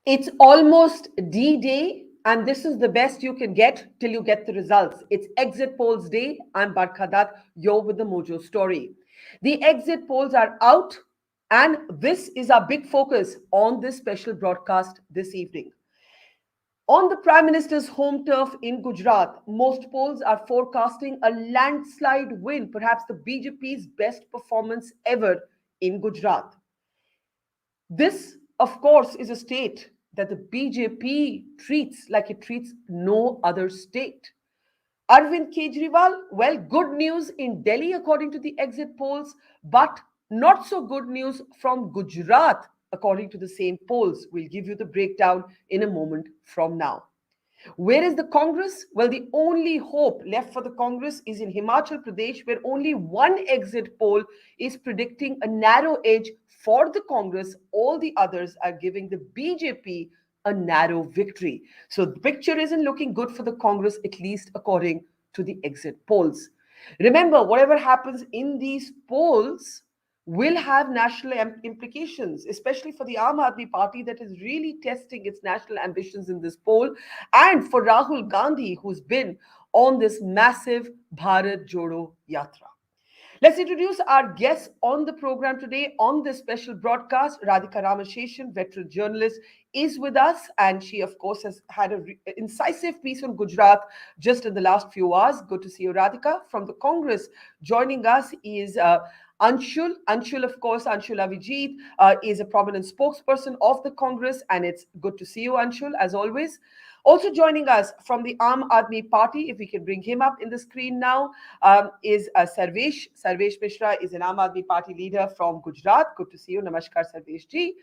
It's almost D-Day, and this is the best you can get till you get the results. It's exit polls day. I'm Barkha Dutt. You're with the Mojo story. The exit polls are out, and this is our big focus on this special broadcast this evening. On the Prime Minister's home turf in Gujarat, most polls are forecasting a landslide win, perhaps the BJP's best performance ever in Gujarat. This, of course, is a state that the BJP treats like it treats no other state. Arvind Kejriwal, well, good news in Delhi according to the exit polls, but not so good news from Gujarat according to the same polls. We'll give you the breakdown in a moment from now. Where is the Congress? Well, the only hope left for the Congress is in Himachal Pradesh, where only one exit poll is predicting a narrow edge for the Congress. All the others are giving the BJP a narrow victory. So the picture isn't looking good for the Congress, at least according to the exit polls. Remember, whatever happens in these polls will have national implications, especially for the Aam Aadmi Party that is really testing its national ambitions in this poll, and for Rahul Gandhi, who's been on this massive Bharat Jodo Yatra. Let's introduce our guest on the program today on this special broadcast. Radhika Ramasheshan, veteran journalist, is with us, and she, of course, has had an incisive piece on Gujarat just in the last few hours. Good to see you, Radhika. From the Congress, joining us is Anshul. Anshul, of course, Anshul Avijit is a prominent spokesperson of the Congress, and it's good to see you, Anshul, as always. Also joining us from the Aam Aadmi Party, if we can bring him up in the screen now, is Sarvesh. Sarvesh Mishra is an Aam Aadmi Party leader from Gujarat. Good to see you. Namaskar, Sarvesh ji.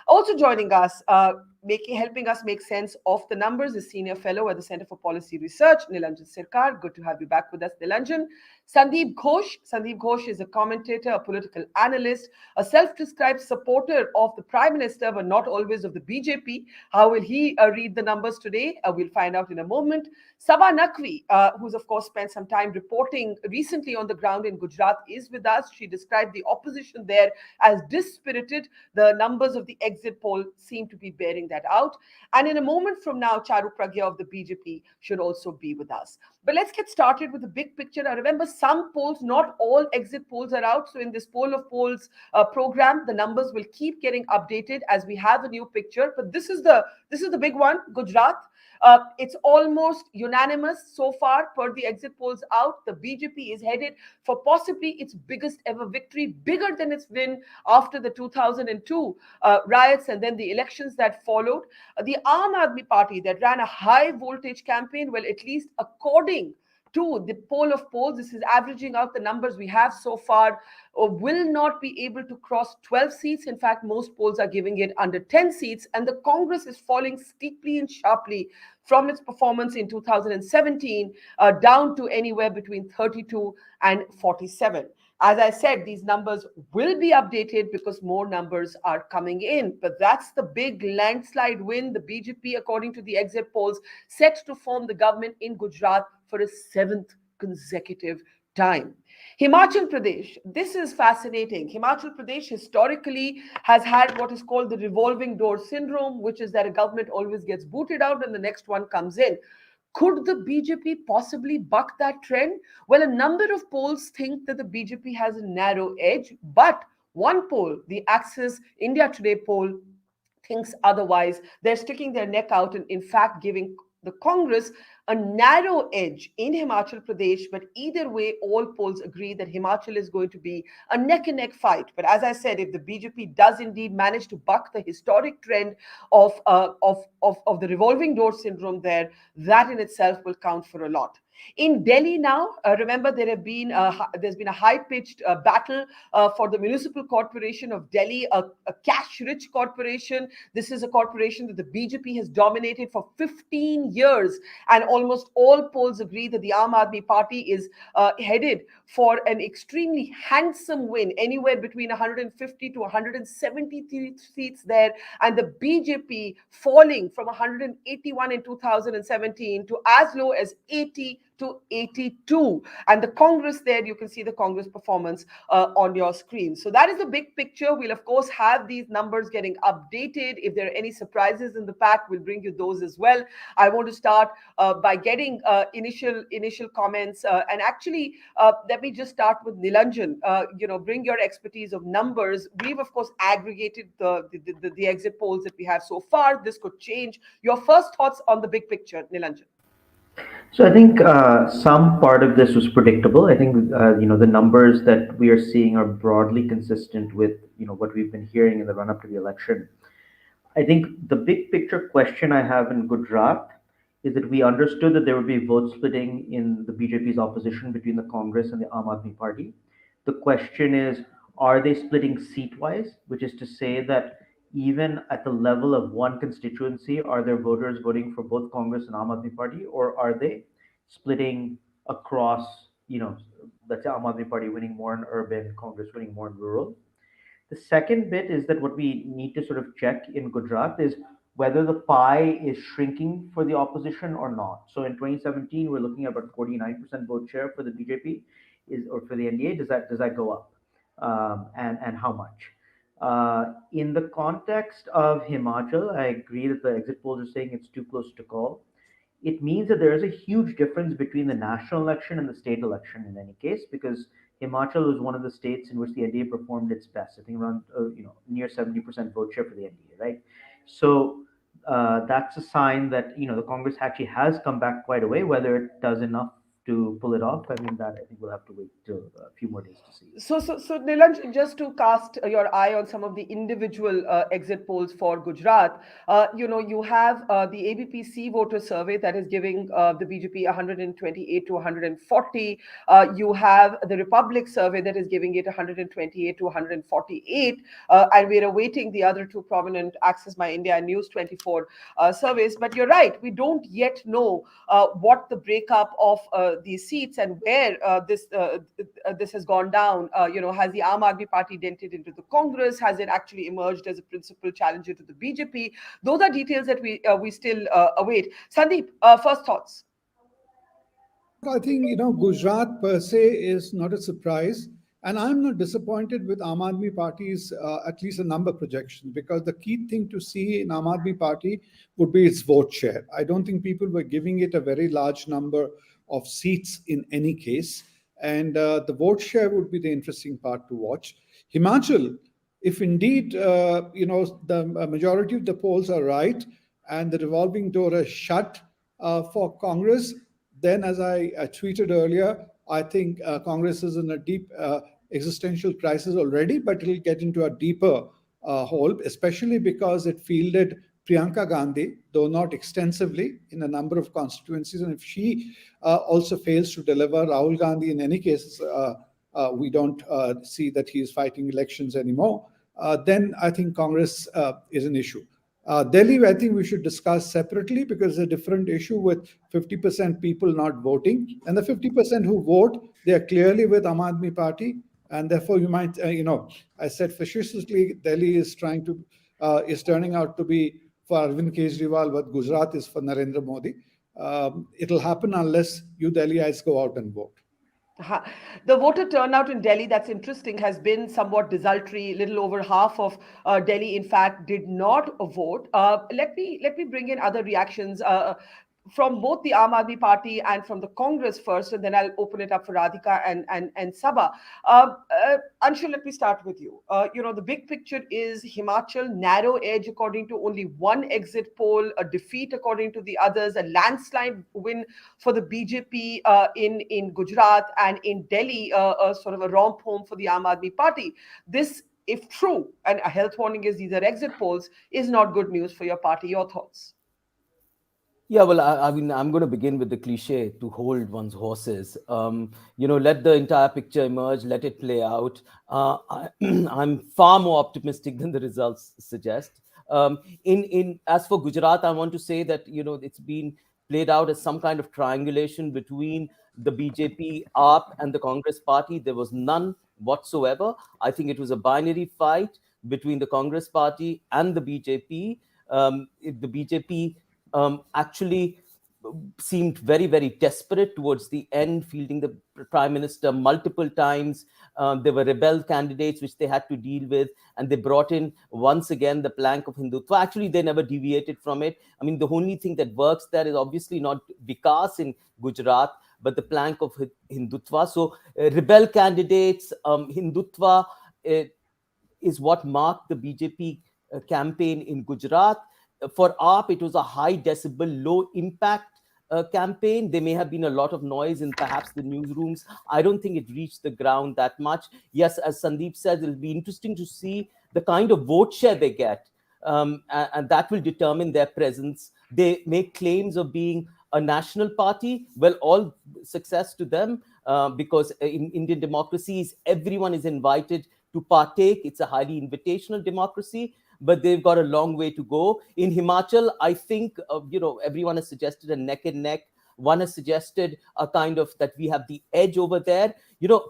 Also joining us, helping us make sense of the numbers, is senior fellow at the Center for Policy Research, Nilanjan Sirkar. Good to have you back with us, Nilanjan. Sandeep Ghosh. Sandeep Ghosh is a commentator, a political analyst, a self-described supporter of the Prime Minister, but not always of the BJP. How will he read the numbers today? We'll find out in a moment. Sabha Naqvi, who's of course spent some time reporting recently on the ground in Gujarat, is with us. She described the opposition there as dispirited. The numbers of the exit poll seem to be bearing that out. And in a moment from now, Charu Pragya of the BJP should also be with us. But let's get started with the big picture. Now, remember, some polls, not all exit polls are out. So in this poll of polls program, the numbers will keep getting updated as we have a new picture. But this is the big one, Gujarat. It's almost unanimous so far per the exit polls out. The BJP is headed for possibly its biggest ever victory, bigger than it's been after the 2002 riots and then the elections that followed. The Aam Aadmi Party that ran a high voltage campaign, well, at least according to the poll of polls, this is averaging out the numbers we have so far, will not be able to cross 12 seats. In fact, most polls are giving it under 10 seats, and the Congress is falling steeply and sharply from its performance in 2017 down to anywhere between 32 and 47. As I said, these numbers will be updated because more numbers are coming in. But that's the big landslide win. The BJP, according to the exit polls, set to form the government in Gujarat for a seventh consecutive time. Himachal Pradesh, this is fascinating. Himachal Pradesh historically has had what is called the revolving door syndrome, which is that a government always gets booted out and the next one comes in. Could the BJP possibly buck that trend? Well, a number of polls think that the BJP has a narrow edge, but one poll, the Access India Today poll, thinks otherwise. They're sticking their neck out and, in fact, giving the Congress a narrow edge in Himachal Pradesh. But either way, all polls agree that Himachal is going to be a neck and neck fight. But as I said, if the BJP does indeed manage to buck the historic trend of the revolving door syndrome there, that in itself will count for a lot. In Delhi now, remember there's been a high-pitched battle for the municipal corporation of Delhi, a cash-rich corporation. This is a corporation that the BJP has dominated for 15 years, and almost all polls agree that the Aam Aadmi Party is headed for an extremely handsome win, anywhere between 150 to 170 seats there, and the BJP falling from 181 in 2017 to as low as 80 to 82. And the Congress there, you can see the Congress performance on your screen. So that is the big picture. We'll, of course, have these numbers getting updated. If there are any surprises in the pack, we'll bring you those as well. I want to start by getting initial comments. And actually, let me just start with Nilanjan. Bring your expertise of numbers. We've, of course, aggregated the exit polls that we have so far. This could change. Your first thoughts on the big picture, Nilanjan? So I think some part of this was predictable. I think the numbers that we are seeing are broadly consistent with what we've been hearing in the run up to the election. I think the big picture question I have in Gujarat is that we understood that there would be vote splitting in the BJP's opposition between the Congress and the Aam Aadmi Party. The question is, are they splitting seat wise, which is to say that even at the level of one constituency, are there voters voting for both Congress and Aam Aadmi Party, or are they splitting across, let's say Aam Aadmi Party winning more in urban, Congress winning more in rural? The second bit is that what we need to sort of check in Gujarat is whether the pie is shrinking for the opposition or not. So in 2017, we're looking at about 49% vote share for the BJP, or for the NDA. Does that go up, and how much? In the context of Himachal, I agree that the exit polls are saying it's too close to call. It means that there is a huge difference between the national election and the state election in any case, because Himachal was one of the states in which the NDA performed its best. I think around near 70% vote share for the NDA, right? So that's a sign that the Congress actually has come back quite a way. Whether it does enough to pull it off, I mean, that I think we'll have to wait till a few more days to see. So Nilanj, just to cast your eye on some of the individual exit polls for Gujarat, you have the ABP voter survey that is giving the BJP 128 to 140. You have the Republic survey that is giving it 128 to 148. And we're awaiting the other two prominent Access My India and News 24 surveys. But you're right, we don't yet know what the breakup of these seats and where this has gone down. Has the Aam Aadmi Party dented into the Congress? Has it actually emerged as a principal challenger to the BJP? Those are details that we still await. Sandeep, first thoughts. I think, Gujarat per se is not a surprise. And I'm not disappointed with Aam Aadmi Party's at least a number projection, because the key thing to see in Aam Aadmi Party would be its vote share. I don't think people were giving it a very large number of seats in any case. And the vote share would be the interesting part to watch. Himachal, if indeed, the majority of the polls are right and the revolving door is shut for Congress, then, as I tweeted earlier, I think Congress is in a deep existential crisis already, but it'll get into a deeper hole, especially because it fielded Priyanka Gandhi, though not extensively, in a number of constituencies. And if she also fails to deliver, Rahul Gandhi, in any case, we don't see that he is fighting elections anymore, then I think Congress is an issue. Delhi, I think we should discuss separately, because it's a different issue with 50% people not voting. And the 50% who vote, they are clearly with Aam Aadmi Party. And therefore, you might, I said facetiously, Delhi is turning out to be for Arvind Kejriwal what Gujarat is for Narendra Modi. It'll happen unless you Delhiites go out and vote. The voter turnout in Delhi, that's interesting, has been somewhat desultory. Little over half of Delhi, in fact, did not vote. Let me bring in other reactions. From both the Aam Aadmi Party and from the Congress first, and then I'll open it up for Radhika and Sabha. Anshul, let me start with you. The big picture is Himachal, narrow edge according to only one exit poll, a defeat according to the others, a landslide win for the BJP in Gujarat, and in Delhi, a sort of a romp home for the Aam Aadmi Party. This, if true, and a health warning is these are exit polls, is not good news for your party. Your thoughts? Yeah, well, I mean, I'm going to begin with the cliche to hold one's horses. Let the entire picture emerge, let it play out. I'm far more optimistic than the results suggest. In as for Gujarat, I want to say that it's been played out as some kind of triangulation between the BJP, AAP, and the Congress Party. There was none whatsoever. I think it was a binary fight between the Congress Party and the BJP. The BJP actually seemed very, very desperate towards the end, fielding the prime minister multiple times. There were rebel candidates which they had to deal with, and they brought in once again the plank of Hindutva. Actually, they never deviated from it. I mean, the only thing that works there is obviously not Vikas in Gujarat, but the plank of Hindutva. So, rebel candidates, Hindutva is what marked the BJP campaign in Gujarat. For AAP, it was a high decibel, low impact campaign. There may have been a lot of noise in perhaps the newsrooms. I don't think it reached the ground that much. Yes, as Sandeep said, it'll be interesting to see the kind of vote share they get, and that will determine their presence. They make claims of being a national party. Well, all success to them, because in Indian democracies, everyone is invited to partake. It's a highly invitational democracy, but they've got a long way to go. In Himachal, I think, everyone has suggested a neck and neck. One has suggested a kind of that we have the edge over there.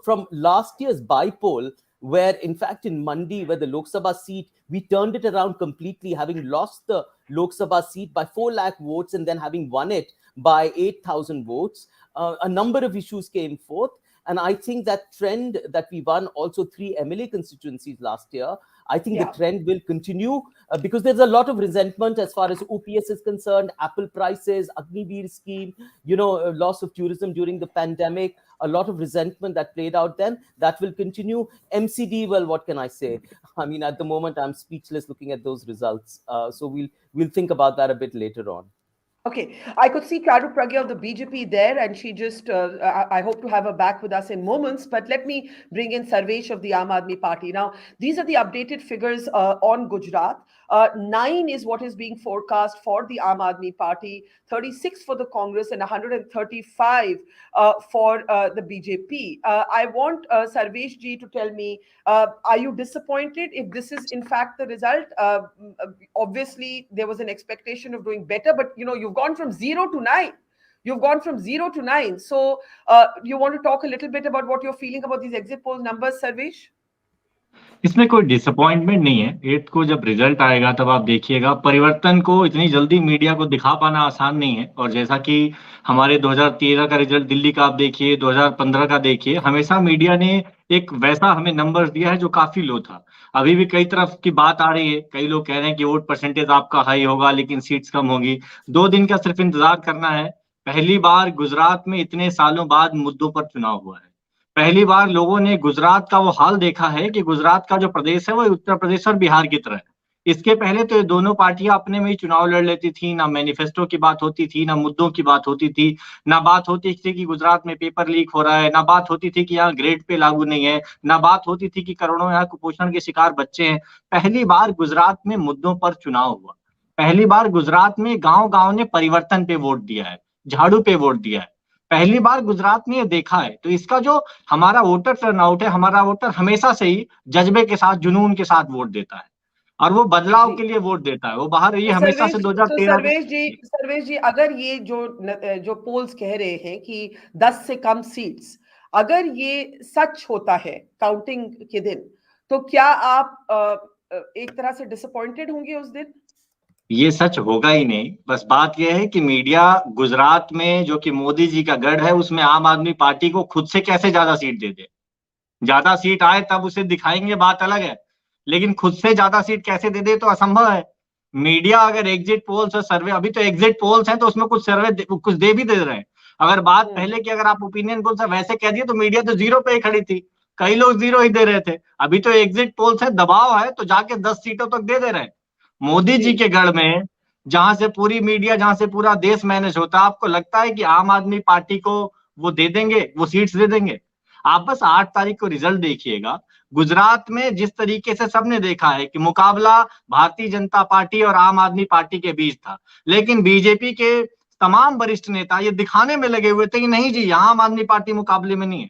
From last year's by-poll, where in fact in Mandi, where the Lok Sabha seat, we turned it around completely, having lost the Lok Sabha seat by 4 lakh votes and then having won it by 8,000 votes. A number of issues came forth. And I think that trend that we won also 3 MLA constituencies last year, I think the trend will continue, because there's a lot of resentment as far as OPS is concerned, Apple prices, Agniveer scheme, loss of tourism during the pandemic, a lot of resentment that played out then. That will continue. MCD, well, what can I say? I mean, at the moment, I'm speechless looking at those results. So we'll think about that a bit later on. Okay, I could see Charu Pragya of the BJP there, and she just, I hope to have her back with us in moments. But let me bring in Sarvesh of the Aam Aadmi Party. Now, these are the updated figures on Gujarat. 9 is what is being forecast for the Aam Aadmi Party, 36 for the Congress, and 135 for the BJP. I want Sarvesh ji to tell me, are you disappointed if this is in fact the result? Obviously, there was an expectation of doing better, but you've gone from 0 to 9. You've gone from 0 to 9. So you want to talk a little bit about what you're feeling about these exit poll numbers, Sarvesh? इसमें कोई disappointment नहीं है। 8 को जब result आएगा तब आप देखिएगा। परिवर्तन को इतनी जल्दी मीडिया को दिखा पाना आसान नहीं है, और जैसा कि हमारे 2013 का रिजल्ट दिल्ली का आप देखिए, 2015 का देखिए, हमेशा मीडिया ने एक वैसा हमें नंबर्स दिया है जो काफी लो था। अभी भी कई तरफ की बात आ रही है, कई लोग कह रहे हैं कि वोट परसेंटेज आपका हाई होगा लेकिन सीट्स कम होगी। 2 दिन का सिर्फ इंतजार करना है। पहली बार गुजरात में इतने सालों बाद मुद्दों पर चुनाव हुआ है। पहली बार लोगों ने गुजरात का वो हाल देखा है कि गुजरात का जो प्रदेश है वो उत्तर प्रदेश और बिहार की तरह है। इसके पहले तो ये दोनों पार्टियां अपने में ही चुनाव लड़ लेती थी, ना मैनिफेस्टो की बात होती थी, ना मुद्दों की बात होती थी, ना बात होती थी कि गुजरात में पेपर लीक हो रहा है, ना बात होती थी कि यहाँ ग्रेड पे लागू नहीं है, ना बात होती थी कि करोड़ों यहाँ कुपोषण के शिकार बच्चे हैं। पहली बार गुजरात में मुद्दों पर चुनाव हुआ। पहली बार गुजरात में गांव गांव ने परिवर्तन पे वोट दिया है, झाड़ू पे वोट दिया है। पहली बार गुजरात में ये देखा है। तो इसका जो हमारा वोटर टर्नआउट है, हमारा वोटर हमेशा से ही जज्बे के साथ, जुनून के साथ वोट देता है, और वो बदलाव के लिए वोट देता है। वो बाहर ये हमेशा से 2013 सर्वेश जी, अगर ये जो पोल्स कह रहे हैं कि 10 से कम सीट्स, अगर ये सच होता है काउंटिंग के दिन, तो क्या आप एक तरह से डिसअपॉइंटेड होंगे उस दिन? ये सच होगा ही नहीं। बस बात यह है कि मीडिया गुजरात में, जो कि मोदी जी का गढ़ है, उसमें आम आदमी पार्टी को खुद से कैसे ज्यादा सीट दे दे। ज्यादा सीट आए तब उसे दिखाएंगे, बात अलग है, लेकिन खुद से ज्यादा सीट कैसे दे दे तो असंभव है। मीडिया अगर एग्जिट पोल्स और सर्वे, अभी तो एग्जिट पोल्स हैं तो उसमें कुछ सर्वे कुछ दे भी दे रहे हैं। अगर बात पहले की अगर आप ओपिनियन पोल्स वैसे कह दिए तो मीडिया तो 0 पे ही खड़ी थी, कई लोग 0 ही दे रहे थे। अभी तो एग्जिट पोल्स है, दबाव है तो जाके 10 सीटों तक दे रहे हैं। मोदी जी के गढ़ में, जहां से पूरी मीडिया, जहां से पूरा देश मैनेज होता है, आपको लगता है कि आम आदमी पार्टी को वो दे देंगे, वो सीट्स दे देंगे? आप बस 8 तारीख को रिजल्ट देखिएगा। गुजरात में जिस तरीके से सबने देखा है कि मुकाबला भारतीय जनता पार्टी और आम आदमी पार्टी के बीच था, लेकिन बीजेपी के तमाम वरिष्ठ नेता ये दिखाने में लगे हुए थे कि नहीं जी, यहाँ आम आदमी पार्टी मुकाबले में नहीं है,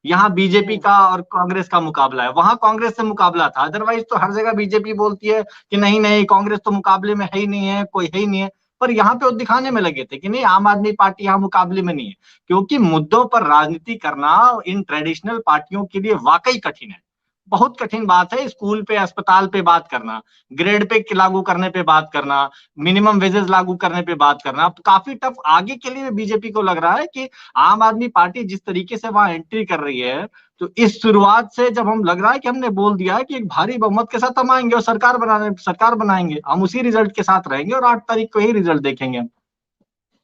यहाँ बीजेपी का और कांग्रेस का मुकाबला है। वहां कांग्रेस से मुकाबला था, अदरवाइज तो हर जगह बीजेपी बोलती है कि नहीं नहीं, कांग्रेस तो मुकाबले में है ही नहीं है, कोई है ही नहीं है। पर यहाँ पे वो दिखाने में लगे थे कि नहीं, आम आदमी पार्टी यहाँ मुकाबले में नहीं है, क्योंकि मुद्दों पर राजनीति करना इन ट्रेडिशनल पार्टियों के लिए वाकई कठिन है। बहुत कठिन बात है स्कूल पे अस्पताल पे बात करना, ग्रेड पे लागू करने पे बात करना, मिनिमम वेजेस लागू करने पे बात करना काफी टफ आगे के लिए बीजेपी को लग रहा है कि आम आदमी पार्टी जिस तरीके से वहां एंट्री कर रही है, तो इस शुरुआत से जब हम लग रहा है कि हमने बोल दिया है कि एक भारी बहुमत के साथ हम आएंगे और सरकार बनाएंगे, हम उसी रिजल्ट के साथ रहेंगे और 8 तारीख को ही रिजल्ट देखेंगे।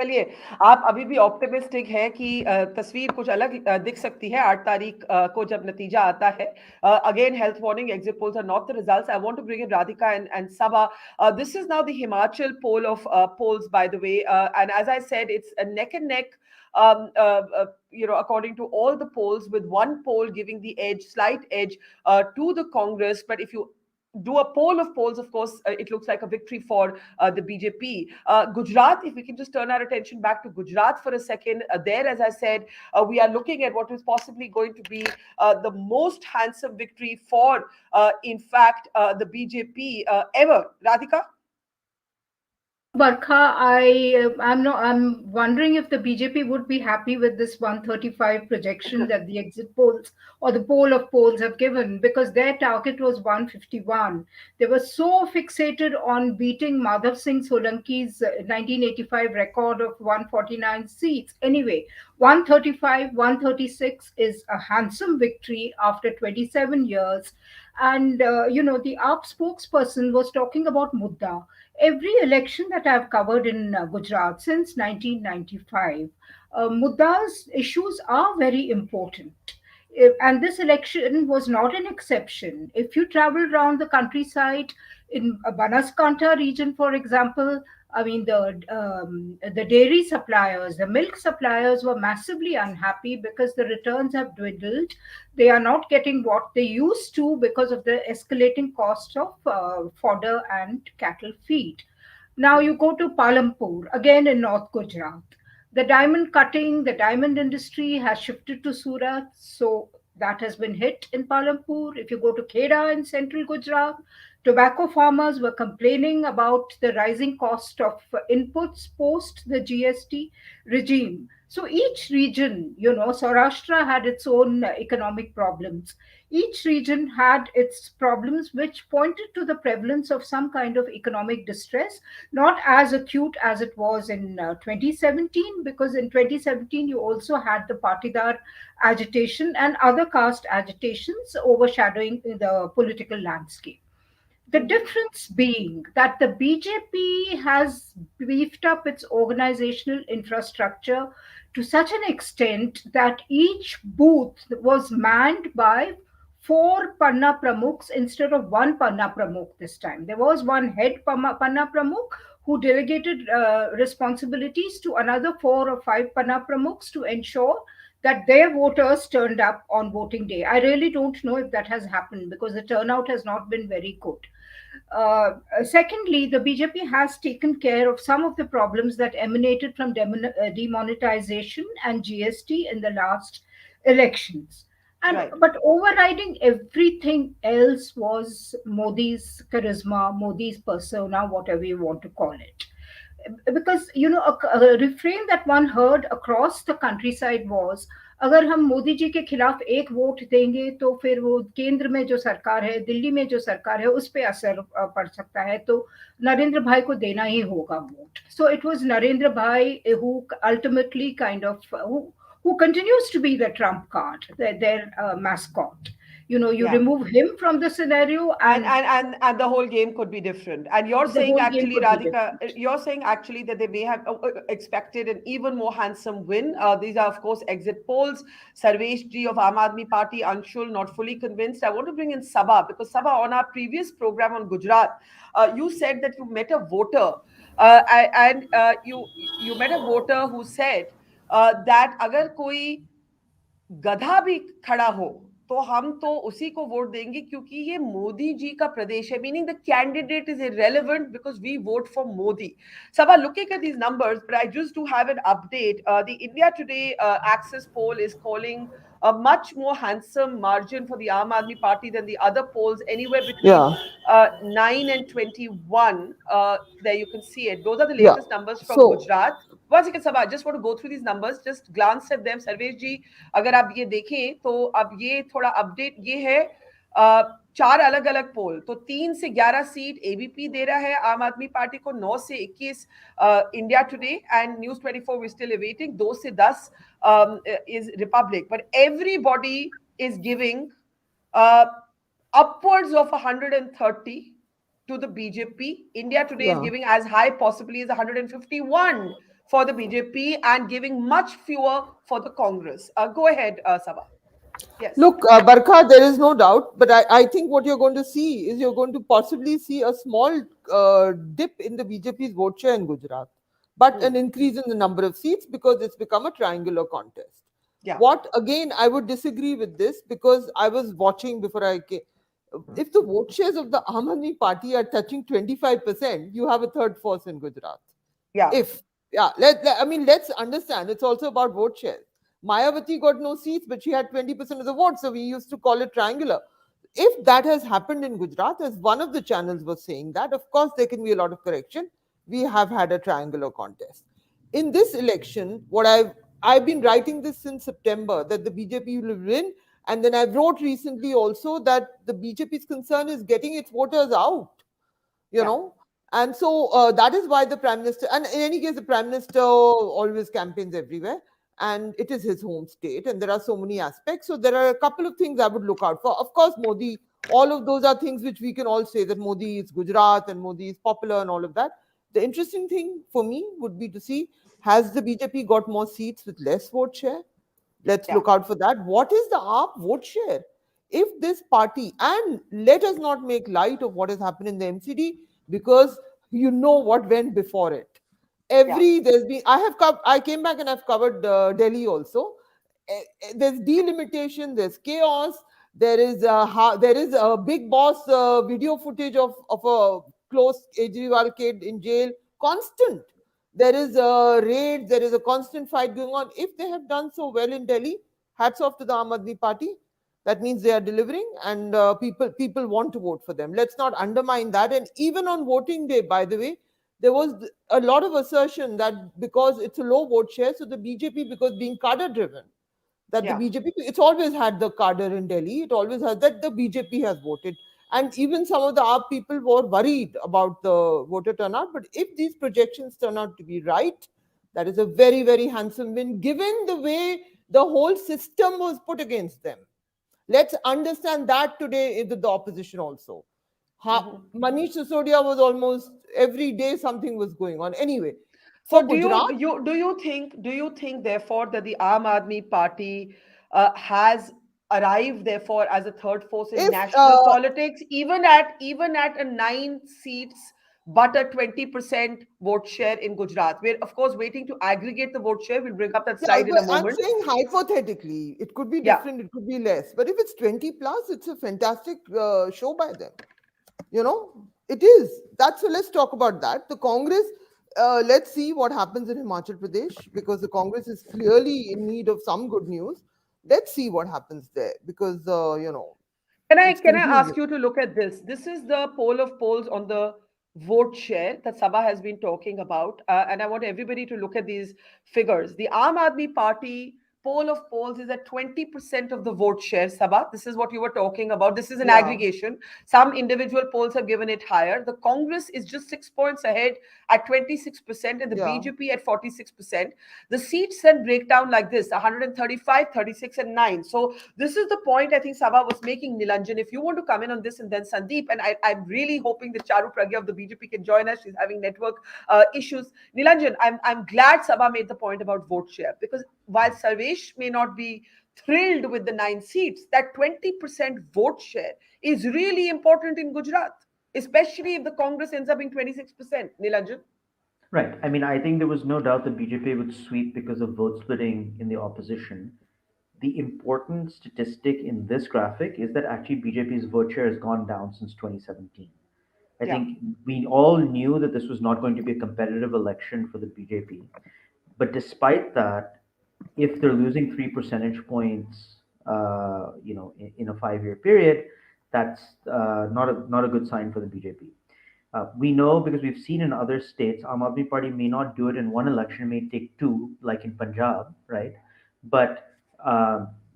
चलिए, आप अभी भी ऑप्टिमिस्टिक है कि तस्वीर कुछ अलग दिख सकती है 8 तारीख को जब नतीजा आता है. Again, health warning, exit polls are not the results. I want to bring in Radhika and Sabha. This is now the Himachal poll of polls, by the way, and as I said, it's a neck and neck. According to all the polls, with one poll giving the slight edge to the Congress. But if you do a poll of polls, of course, it looks like a victory for the BJP. Gujarat, if we can just turn our attention back to Gujarat for a second. There, as I said, we are looking at what is possibly going to be the most handsome victory for, in fact, the BJP ever. Radhika? Barkha, I'm wondering if the BJP would be happy with this 135 projection that the exit polls or the poll of polls have given, because their target was 151. They were so fixated on beating Madhav Singh Solanki's 1985 record of 149 seats. Anyway, 135, 136 is a handsome victory after 27 years. And, the AAP spokesperson was talking about Mudda. Every election that I've covered in Gujarat since 1995, Mudda's issues are very important. And this election was not an exception. If you travel around the countryside in Banaskantha region, for example, I mean, the dairy suppliers, the milk suppliers were massively unhappy because the returns have dwindled. They are not getting what they used to because of the escalating cost of fodder and cattle feed. Now you go to Palampur, again in North Gujarat. The diamond cutting, the diamond industry has shifted to Surat, so that has been hit in Palampur. If you go to Kheda in central Gujarat, tobacco farmers were complaining about the rising cost of inputs post the GST regime. So each region, Saurashtra had its own economic problems. Each region had its problems, which pointed to the prevalence of some kind of economic distress, not as acute as it was in 2017, because in 2017 you also had the Patidar agitation and other caste agitations overshadowing the political landscape. The difference being that the BJP has beefed up its organizational infrastructure to such an extent that each booth was manned by four Panna Pramukhs instead of one Panna Pramukh this time. There was one head Panna Pramukh who delegated responsibilities to another 4 or 5 Panna Pramukhs to ensure that their voters turned up on voting day. I really don't know if that has happened because the turnout has not been very good. Secondly, the BJP has taken care of some of the problems that emanated from demonetization and GST in the last elections. Right. But overriding everything else was Modi's charisma, Modi's persona, whatever you want to call it. Because a refrain that one heard across the countryside was, अगर हम मोदी जी के खिलाफ एक vote देंगे तो फिर वो केंद्र में जो सरकार है, दिल्ली में जो सरकार है, उस पे असर पड़ सकता है, तो नरेंद्र भाई को देना ही होगा vote. So it was Narendra Bhai who ultimately who continues to be the trump card, their mascot. You Yeah. remove him from the scenario and the whole game could be different. And you're the saying whole game actually, could be Radhika, different. you're saying actually that they may have expected an even more handsome win. These are, of course, exit polls. Sarvesh Ji of Aam Aadmi Party, Anshul, not fully convinced. I want to bring in Sabha, because Sabha, on our previous program on Gujarat, you said that you met a voter, and you met a voter who said that अगर कोई गधा भी खड़ा हो तो हम तो उसी को वोट देंगे क्योंकि ये मोदी जी का प्रदेश है, meaning the candidate is irrelevant because we vote for Modi. Sabha, looking at these numbers, but I just do have an update. The India Today Axis poll is calling a much more handsome margin for the Aam Aadmi Party than the other polls, anywhere between 9 and 21. There you can see it. Those are the latest numbers from So- Gujarat. Once again, Sabha, I just want to go through these numbers. Just glance at them. Sarvesh ji, अगर आप ये देखें तो अब ये थोड़ा update ये है चार अलग अलग पोल, तो 3 से 11 सीट एबीपी दे रहा है आम आदमी पार्टी को, 9 से 21 India Today and News 24 we still awaiting, 2 से 10 is Republic. But everybody is giving uh, upwards of 130 to the BJP. India Today is Yeah. giving as high possibly as 151 for the BJP and giving much fewer for the Congress. Go ahead, Sabha. Yes. Look, Barkha, there is no doubt, but I think what you're going to see is you're going to possibly see a small dip in the BJP's vote share in Gujarat, but an increase in the number of seats because it's become a triangular contest. Yeah. What, again, I would disagree with this because I was watching before I came. If the vote shares of the Aam Aadmi Party are touching 25%, you have a third force in Gujarat. Yeah. If, yeah, I mean, let's understand, it's also about vote share. Mayawati got no seats, but she had 20% of the vote, so we used to call it triangular. If that has happened in Gujarat, as one of the channels was saying that, of course, there can be a lot of correction. We have had a triangular contest. In this election, what I've been writing this since September, that the BJP will win, and then I wrote recently also that the BJP's concern is getting its voters out, you Yeah. know. And so that is why the Prime Minister, and in any case, the Prime Minister always campaigns everywhere, and it is his home state, and there are so many aspects. So there are a couple of things I would look out for. Of course, Modi, all of those are things which we can all say that Modi is Gujarat and Modi is popular and all of that. The interesting thing for me would be to see, has the BJP got more seats with less vote share? Let's Yeah. look out for that. What is the AAP vote share? If this party, and let us not make light of what has happened in the MCD, because you know what went before it. Yeah. There's been, I came back and I've covered Delhi also. There's delimitation, there's chaos, there is a big boss video footage of a close Kejriwal kid in jail, constant. There is a raid, there is a constant fight going on. If they have done so well in Delhi, hats off to the Aam Aadmi Party. That means they are delivering, and people want to vote for them. Let's not undermine that. And even on voting day, by the way, there was a lot of assertion that because it's a low vote share, so the BJP, because being cadre driven, that the Yeah. BJP, it's always had the cadre in Delhi, it always has that the BJP has voted. And even some of the AAP people were worried about the voter turnout. But if these projections turn out to be right, that is a very, very handsome win, given the way the whole system was put against them. Let's understand that today with the opposition also. Manish Sisodia was almost every day something was going on. Anyway, So for Gujarat, do you think therefore that the Aam Aadmi Party has arrived therefore as a third force in if national politics, even at a 9 seats but a 20% vote share in Gujarat? We're of course waiting to aggregate the vote share. We'll bring up that yeah, slide in a but I'm moment. saying hypothetically, it could be Yeah. different, it could be less. But if it's 20 plus, it's a fantastic show by them. You know, it is. That's so. Let's talk about that. The Congress. Let's see what happens in Himachal Pradesh, because the Congress is clearly in need of some good news. Let's see what happens there, because Can I it's can I confusing. ask you to look at this? This is the poll of polls on the vote share that Sabha has been talking about, and I want everybody to look at these figures. The Aam Aadmi Party poll of polls is at 20% of the vote share. Sabha, this is what you were talking about. This is an Yeah, aggregation. Some individual polls have given it higher. The Congress is just 6 points ahead at 26%, and the yeah. BJP at 46%. The seats then break down like this: 135, 36, and 9. So this is the point I think Sabha was making, Nilanjan. If you want to come in on this, and then Sandeep, and I'm really hoping that Charu Pragya of the BJP can join us. She's having network issues. Nilanjan, I'm glad Sabha made the point about vote share, because while Sarvesh may not be thrilled with the 9 seats, that 20% vote share is really important in Gujarat, especially if the Congress ends up being 26%. Nilanjan? Right. I mean, I think there was no doubt that BJP would sweep because of vote splitting in the opposition. The important statistic in this graphic is that actually BJP's vote share has gone down since 2017. I Yeah. think we all knew that this was not going to be a competitive election for the BJP. But despite that, if they're losing 3 percentage points, in a 5-year period, that's not a good sign for the BJP. We know because we've seen in other states, Aam Aadmi Party may not do it in one election, it may take two, like in Punjab, right? But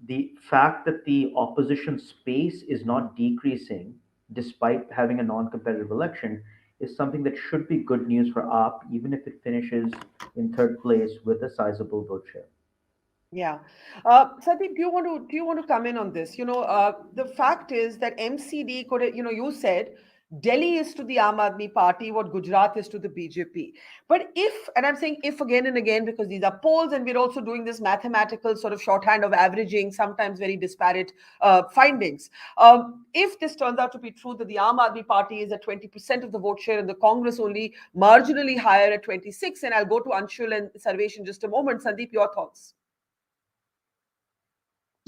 the fact that the opposition space is not decreasing despite having a non-competitive election is something that should be good news for AAP, even if it finishes in third place with a sizable vote share. Yeah. Sandeep, do you want to come in on this? The fact is that MCD could, you said Delhi is to the Aam Aadmi Party what Gujarat is to the BJP. But if, and I'm saying if again and again because these are polls and we're also doing this mathematical sort of shorthand of averaging, sometimes very disparate findings. If this turns out to be true that the Aam Aadmi Party is at 20% of the vote share and the Congress only marginally higher at 26, and I'll go to Anshul and Sarvesh in just a moment. Sandeep, your thoughts?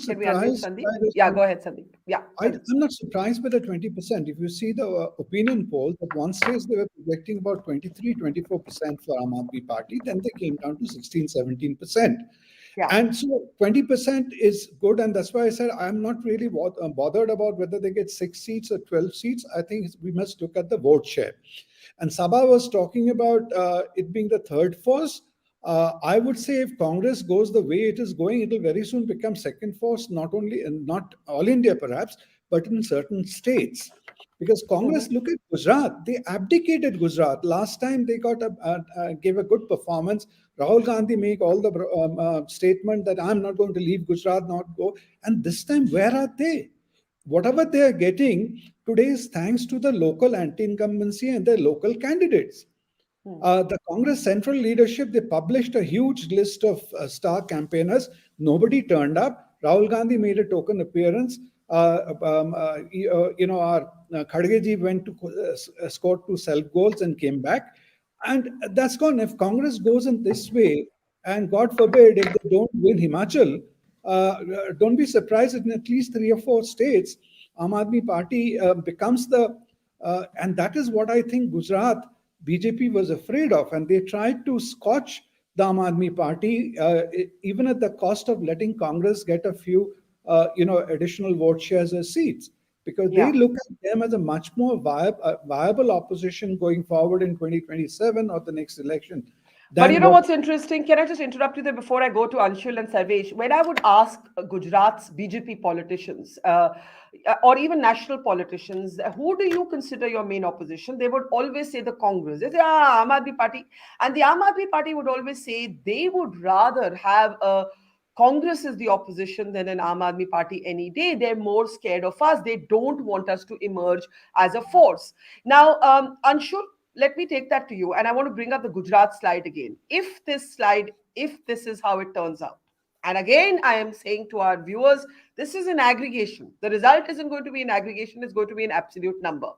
Can we unmute Surprised Sandeep? by this. Yeah, go ahead, Sandeep. Yeah, I'm Sandeep. not surprised by the 20%. If you see the opinion polls, at one stage they were projecting about 23, 24% for Aam Aadmi Party, then they came down to 16, 17%. Yeah. And so 20% is good. And that's why I said I'm not really bothered about whether they get 6 seats or 12 seats. I think we must look at the vote share. And Sabha was talking about it being the third force. I would say if Congress goes the way it is going, it will very soon become second force, not only in not all India perhaps, but in certain states. Because Congress, Mhm. look at Gujarat, they abdicated Gujarat. Last time they gave a good performance. Rahul Gandhi make all the statement that I'm not going to leave Gujarat, not go. And this time, where are they? Whatever they are getting today is thanks to the local anti-incumbency and their local candidates. Hmm. The Congress central leadership, they published a huge list of star campaigners. Nobody turned up. Rahul Gandhi made a token appearance. Our Khadgeji went to score 2 self goals and came back. And that's gone. If Congress goes in this way, and God forbid if they don't win Himachal, don't be surprised in at least 3 or 4 states, Aam Aadmi Party becomes and that is what I think Gujarat BJP was afraid of, and they tried to scotch the Aam Aadmi Party, even at the cost of letting Congress get a few, additional vote shares or seats, because they Yeah. look at them as a much more viable opposition going forward in 2027 or the next election But you than know what. what's interesting? Can I just interrupt you there before I go to Anshul and Sarvesh? When I would ask Gujarat's BJP politicians or even national politicians, who do you consider your main opposition? They would always say the Congress. They say, Aam Aadmi Party. And the Aam Aadmi Party would always say they would rather have a Congress is the opposition than an Aam Aadmi Party any day. They're more scared of us. They don't want us to emerge as a force. Now, Anshul, let me take that to you. And I want to bring up the Gujarat slide again. If this is how it turns out, and again, I am saying to our viewers, this is an aggregation. The result isn't going to be an aggregation, it's going to be an absolute number.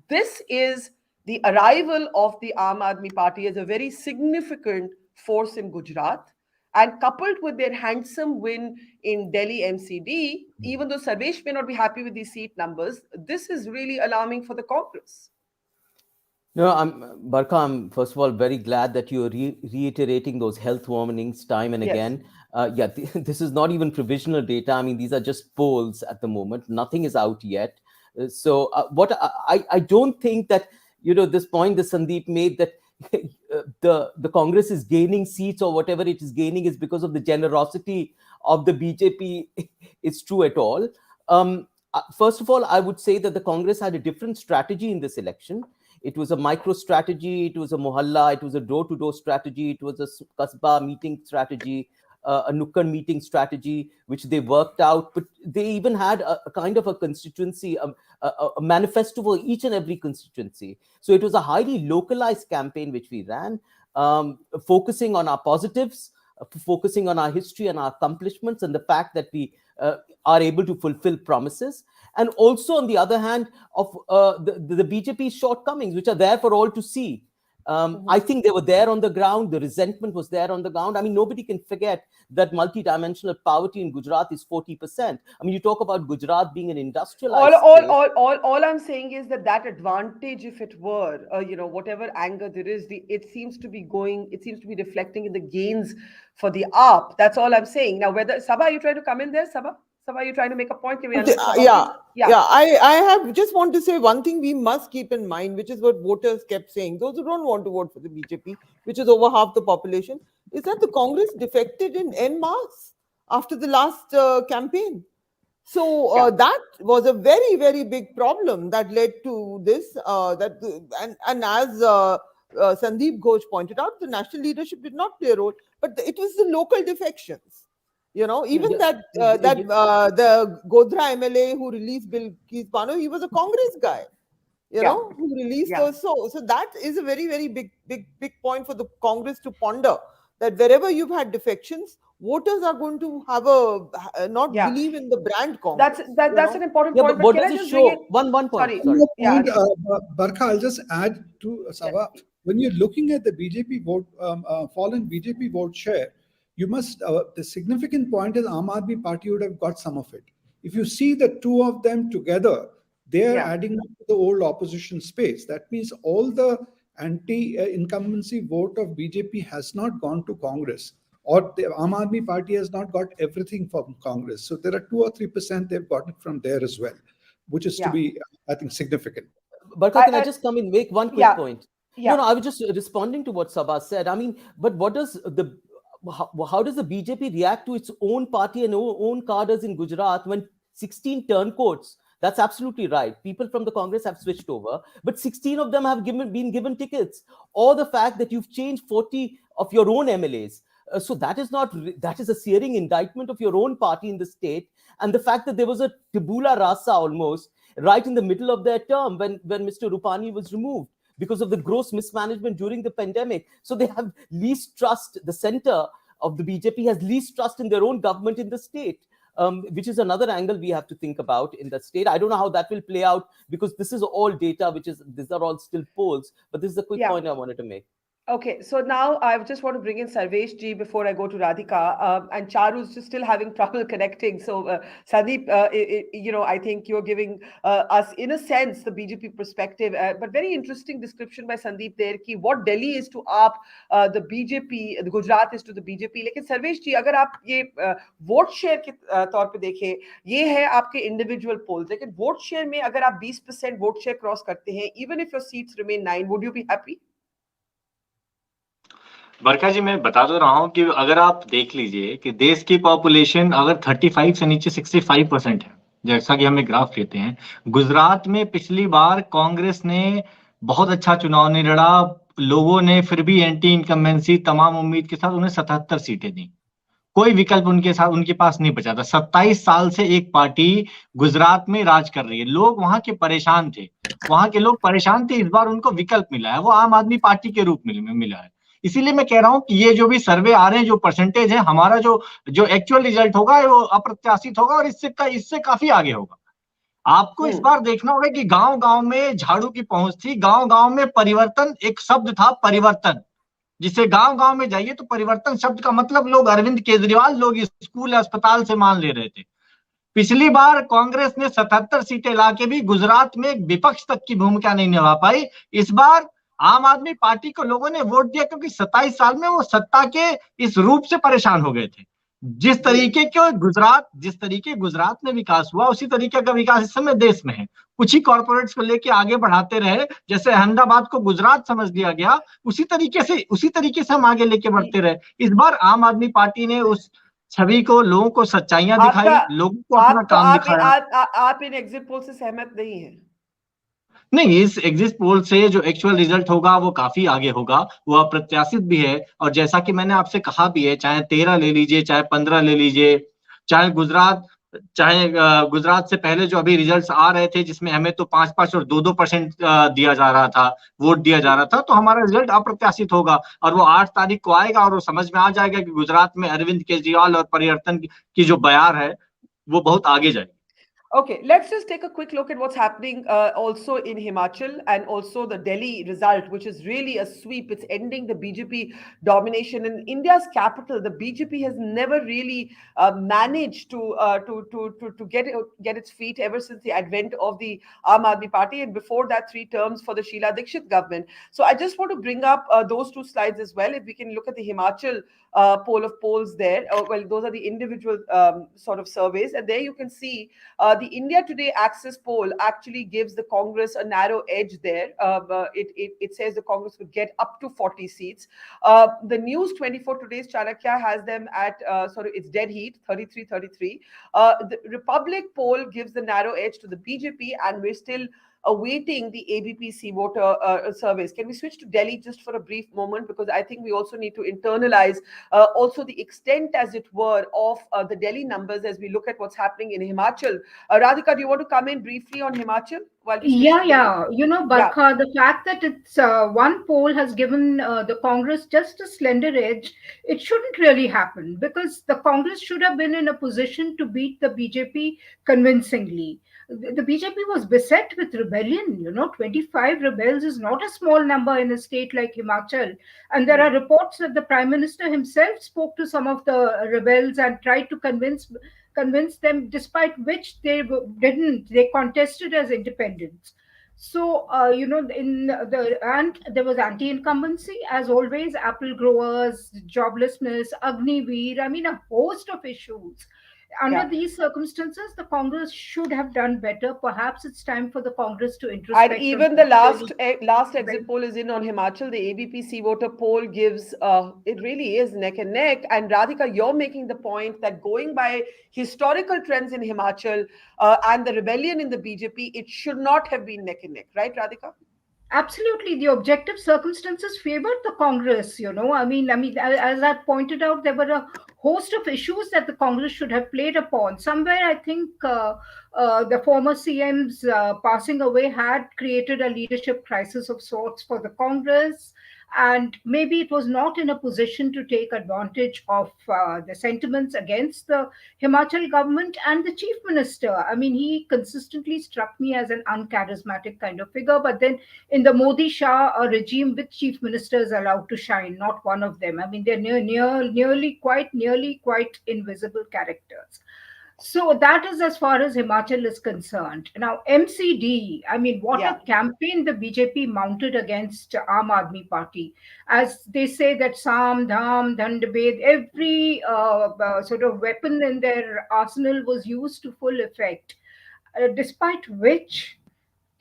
This is the arrival of the Aam Aadmi Party as a very significant force in Gujarat. And coupled with their handsome win in Delhi MCD, even though Sarvesh may not be happy with these seat numbers, this is really alarming for the Congress. No, Barkha, I'm first of all very glad that you're reiterating those health warnings time and Yes. again. This is not even provisional data. I mean, these are just polls at the moment. Nothing is out yet. I don't think that, this point that Sandeep made that the Congress is gaining seats or whatever it is gaining is because of the generosity of the BJP is true at all. First of all, I would say that the Congress had a different strategy in this election. It was a micro strategy, it was a mohalla, it was a door-to-door strategy, it was a kasbah meeting strategy, a nukkad meeting strategy, which they worked out. But they even had a kind of a constituency, a manifesto for each and every constituency. So it was a highly localized campaign which we ran, focusing on our positives, focusing on our history and our accomplishments, and the fact that we are able to fulfill promises. And also, on the other hand, of the BJP's shortcomings, which are there for all to see. I think they were there on the ground. The resentment was there on the ground. I mean, nobody can forget that multidimensional poverty in Gujarat is 40%. I mean, you talk about Gujarat being an industrialized state. All I'm saying is that advantage, if it were, whatever anger there is, it seems to be reflecting in the gains for the AAP. That's all I'm saying. Now, whether Sabha, are you trying to come in there, Sabha? Sabha, are you trying to make a point? Can we unmute Sabha, Yeah, please? Yeah. yeah. I have just want to say one thing we must keep in mind, which is what voters kept saying. Those who don't want to vote for the BJP, which is over half the population, is that the Congress defected in en masse. after the last campaign. So Yeah. that was a very, very big problem that led to this. And as Sandeep Ghosh pointed out, the national leadership did not play a role, but it was the local defections. You know, even Hmm. the Godhra MLA who released Bilkis Bano, he was a Congress guy. You Yeah. know, who released Yeah. those. So that is a very, very big point for the Congress to ponder, that wherever you've had defections, voters are going to have not Yeah. believe in the brand That's Congress. that, You that's know, an important Yeah, point. but But what can does I it just bring it? show? One point. Sorry. One Sorry. more Yeah, point, Anish. Barkha, I'll just add to Yeah. Sava. When you're looking at the BJP vote, fallen BJP vote share, you must, the significant point is Aam Aadmi Party would have got some of it. If you see the two of them together, they are Yeah. adding up to the old opposition space. That means all the anti-incumbency vote of BJP has not gone to Congress, or the Aam Aadmi Party has not got everything from Congress. So there are 2 or 3% they've got it from there as well, which is to Yeah. be, I think, significant. Barkha, can I I just come in, make one quick yeah. point? No, Yeah. no, I was just responding to what Sabha said. I mean, but what does how does the BJP react to its own party and own cadres in Gujarat when 16 turncoats? That's absolutely right. People from the Congress have switched over, but 16 of them have been given tickets. Or the fact that you've changed 40 of your own MLAs. So that is not that is a searing indictment of your own party in the state, and the fact that there was a tabula rasa almost right in the middle of their term when Mr. Rupani was removed because of the gross mismanagement during the pandemic. So they have least trust. The center of the BJP has least trust in their own government in the state. Which is another angle we have to think about in the state. I don't know how that will play out because this is all data, these are all still polls. But this is a quick Yeah. point I wanted to make. Okay, so now I just want to bring in Sarvesh ji before I go to Radhika, and Charu's just still having trouble connecting. So, Sandeep, I think you're giving us, in a sense, the BJP perspective, but very interesting description by Sandeep there कि what Delhi is to आप, the BJP, the Gujarat is to the BJP. लेकिन सर्वेश जी अगर आप ये vote share के तौर पे देखें, ये है आपके इंडिविजुअल पोल्स, लेकिन वोट शेयर में अगर आप 20% वोट शेयर क्रॉस करते हैं, even if your seats remain 9, would you be happy? बरखा जी मैं बता तो रहा हूँ कि अगर आप देख लीजिए कि देश की पॉपुलेशन अगर 35 से नीचे 65% है, जैसा कि हम एक ग्राफ लेते हैं, गुजरात में पिछली बार कांग्रेस ने बहुत अच्छा चुनाव नहीं लड़ा, लोगों ने फिर भी एंटी इनकम्बेंसी तमाम उम्मीद के साथ उन्हें 77 सीटें दी, कोई विकल्प उनके साथ उनके पास नहीं बचा था। 27 साल से एक पार्टी गुजरात में राज कर रही है, लोग वहां के परेशान थे, वहां के लोग परेशान थे, इस बार उनको विकल्प मिला है, वो आम आदमी पार्टी के रूप में मिला है। इसीलिए मैं कह रहा हूं कि ये जो भी सर्वे आ रहे हैं, जो परसेंटेज है, हमारा जो जो एक्चुअल रिजल्ट होगा वो अप्रत्याशित होगा और इससे काफी आगे होगा। आपको इस बार देखना होगा कि गांव गांव में झाड़ू की पहुंच थी, गांव गांव में परिवर्तन एक शब्द था, परिवर्तन, जिसे गांव गांव में जाइए तो परिवर्तन शब्द का मतलब लोग अरविंद केजरीवाल लोग स्कूल अस्पताल से मान ले रहे थे। पिछली बार कांग्रेस ने 77 सीटें लाके भी गुजरात में विपक्ष तक की भूमिका नहीं निभा पाई। इस बार आम आदमी पार्टी को लोगों ने वोट दिया क्योंकि 27 साल में वो सत्ता के इस रूप से परेशान हो गए थे। जिस तरीके गुजरात में विकास हुआ, उसी तरीके का विकास इस समय देश में है। कुछ ही कॉर्पोरेट्स को लेके आगे बढ़ाते रहे, जैसे अहमदाबाद को गुजरात समझ लिया गया, उसी तरीके से हम आगे लेके बढ़ते रहे। इस बार आम आदमी पार्टी ने उस छवि को, लोगों को सच्चाइयां आपका दिखाई, लोगों को अपना आप तो काम आप दिखाया। आप इन एग्जिट पोल से सहमत नहीं है? नहीं, इस एग्जिट पोल से जो एक्चुअल रिजल्ट होगा वो काफी आगे होगा, वो अप्रत्याशित भी है। और जैसा कि मैंने आपसे कहा भी है, चाहे 13 ले लीजिए, चाहे 15 ले लीजिए, चाहे गुजरात से पहले जो अभी रिजल्ट्स आ रहे थे जिसमें हमें तो 5-5 और 2-2% दिया जा रहा था, वोट दिया जा रहा था, तो हमारा रिजल्ट अप्रत्याशित होगा और वो 8 तारीख को आएगा और वो समझ में आ जाएगा कि गुजरात में अरविंद केजरीवाल और परिवर्तन की जो बयार है वो बहुत आगे जाएगी। Okay, let's just take a quick look at what's happening also in Himachal and also the Delhi result, which is really a sweep. It's ending the BJP domination in India's capital. The BJP has never really managed to get its feet ever since the advent of the Aam Aadmi Party, and before that, 3 terms for the Sheila Dikshit government. So I just want to bring up those 2 slides as well. If we can look at the Himachal poll of polls there, well, those are the individual sort of surveys, and there you can see the The India Today Axis poll actually gives the Congress a narrow edge there. It says the Congress would get up to 40 seats. The News 24 today's Chanakya has them at, sorry, it's dead heat, 33-33. The Republic poll gives the narrow edge to the BJP, and we're still awaiting the ABP voter surveys. Can we switch to Delhi just for a brief moment? Because I think we also need to internalize also the extent, as it were, of the Delhi numbers as we look at what's happening in Himachal. Radhika, do you want to come in briefly on Himachal while we switch Yeah, to Delhi? yeah. Yeah. Barkha, the fact that it's one poll has given the Congress just a slender edge, it shouldn't really happen because the Congress should have been in a position to beat the BJP convincingly. The BJP was beset with rebellion. 25 rebels is not a small number in a state like Himachal. And there are reports that the Prime Minister himself spoke to some of the rebels and tried to convince them, despite which didn't. They contested as independents. So, in and there was anti-incumbency as always, apple growers, joblessness, Agniveer. I mean, a host of issues. Under Yeah. these circumstances, the Congress should have done better. Perhaps it's time for the Congress to And introspect and even the really last well. exit poll is in on Himachal. The ABP voter poll gives it really is neck and neck. And Radhika, you're making the point that going by historical trends in Himachal and the rebellion in the BJP, it should not have been neck and neck, right, Radhika? Absolutely, the objective circumstances favored the Congress. I mean, as I pointed out, there were a host of issues that the Congress should have played upon. Somewhere, I think the former CM's passing away had created a leadership crisis of sorts for the Congress, and maybe it was not in a position to take advantage of the sentiments against the Himachal government and the chief minister. I mean, he consistently struck me as an uncharismatic kind of figure, but then in the Modi Shah regime, which chief minister is allowed to shine? Not one of them. I mean, they're nearly quite invisible characters. So that is as far as Himachal is concerned. Now, MCD, I mean, what Yeah. a campaign the BJP mounted against Aam Aadmi Party. As they say that Sam, Dham, Dandabed, every sort of weapon in their arsenal was used to full effect, despite which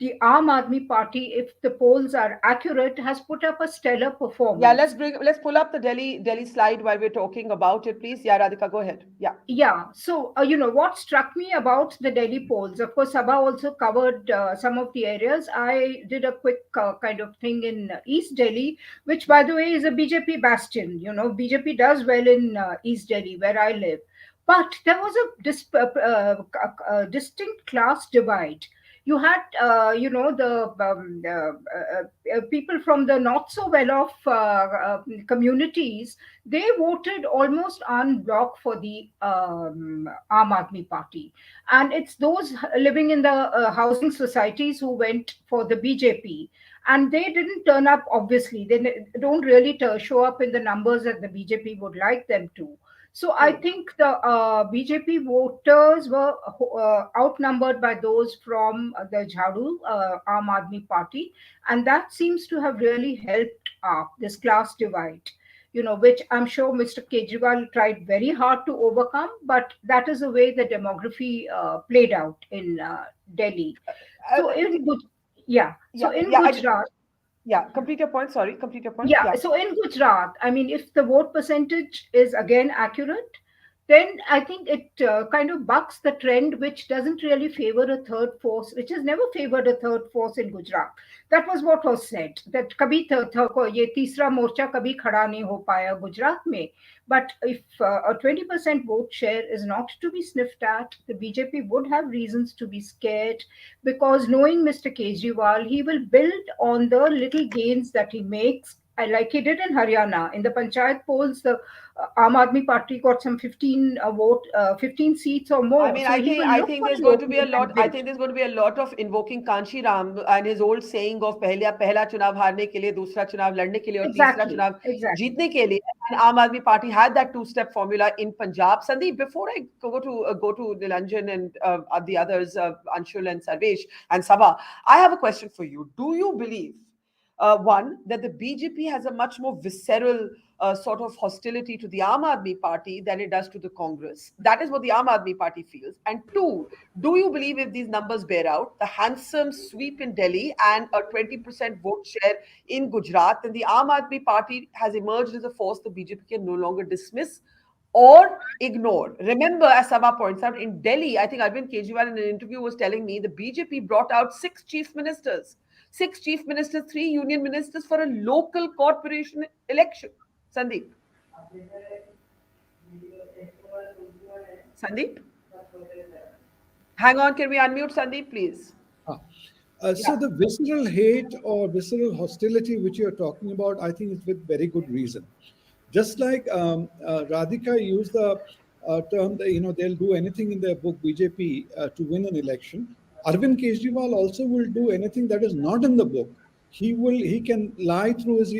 the Aam Aadmi Party, if the polls are accurate, has put up a stellar Yeah, performance. let's pull up the Delhi slide while we're talking about it, please. Yeah, Radhika, go ahead. Yeah. Yeah, so what struck me about the Delhi polls, of course, Sabha also covered some of the areas. I did a quick kind of thing in East Delhi, which, by the way, is a BJP bastion. BJP does well in East Delhi, where I live. But there was distinct class divide. You had, the people from the not so well off communities. They voted almost en bloc for the Aam Aadmi Party. And it's those living in the housing societies who went for the BJP. And they didn't turn up, obviously. Don't really show up in the numbers that the BJP would like them to. So I think the BJP voters were outnumbered by those from the Jhadu Aam Aadmi Party, and that seems to have really helped this class divide. Which I'm sure Mr. Kejriwal tried very hard to overcome, but that is the way the demography played out in Delhi. So Uh, yeah, so yeah, in yeah, Gujarat, yeah. Complete your point. Sorry, complete your point. yeah, Yeah. so in Gujarat, I mean, if the vote percentage is again accurate, then I think it kind of bucks the trend, which doesn't really favor a third force, which has never favored a third force in Gujarat. That was what was said, that kabhi ye teesra morcha kabhi khada nahi ho paya Gujarat mein. But if a 20% vote share is not to be sniffed at, the BJP would have reasons to be scared, because knowing Mr. Kejriwal, he will build on the little gains that he makes, like he did in Haryana. In the Panchayat polls, the Aam Aadmi Party got some 15 seats or I more. mean, So he will I look think for there's the going to be a opening lot. and I build. think there's going to be a lot of invoking Kanshi Ram and his old saying of पहला चुनाव हारने के लिए, दूसरा चुनाव लड़ने के लिए और तीसरा Exactly, चुनाव exactly. जीतने के लिए. And Aam Aadmi Party had that two-step formula in Punjab. Sandeep, before I go to Nilanjan and the others, Anshul and Sarvesh and Sabha, I have a question for you. Do you believe one, that the BJP has a much more visceral sort of hostility to the Aam Aadmi Party than it does to the Congress. That is what the Aam Aadmi Party feels. And two, do you believe if these numbers bear out, the handsome sweep in Delhi and a 20% vote share in Gujarat, then the Aam Aadmi Party has emerged as a force the BJP can no longer dismiss or ignore. Remember, as Sabha points out, in Delhi, I think Arvind Kejriwal in an interview was telling me the BJP brought out six chief ministers, three union ministers for a local corporation election. Sandeep. Sandeep? Hang on, can we unmute Sandeep, please? Ah. So Yeah. the visceral hate or visceral hostility which you're talking about, I think it's with very good reason. Just like Radhika used the term that they'll do anything in their book BJP to win an election. Arvind Kejriwal also will do anything that is not in the book. He can lie through his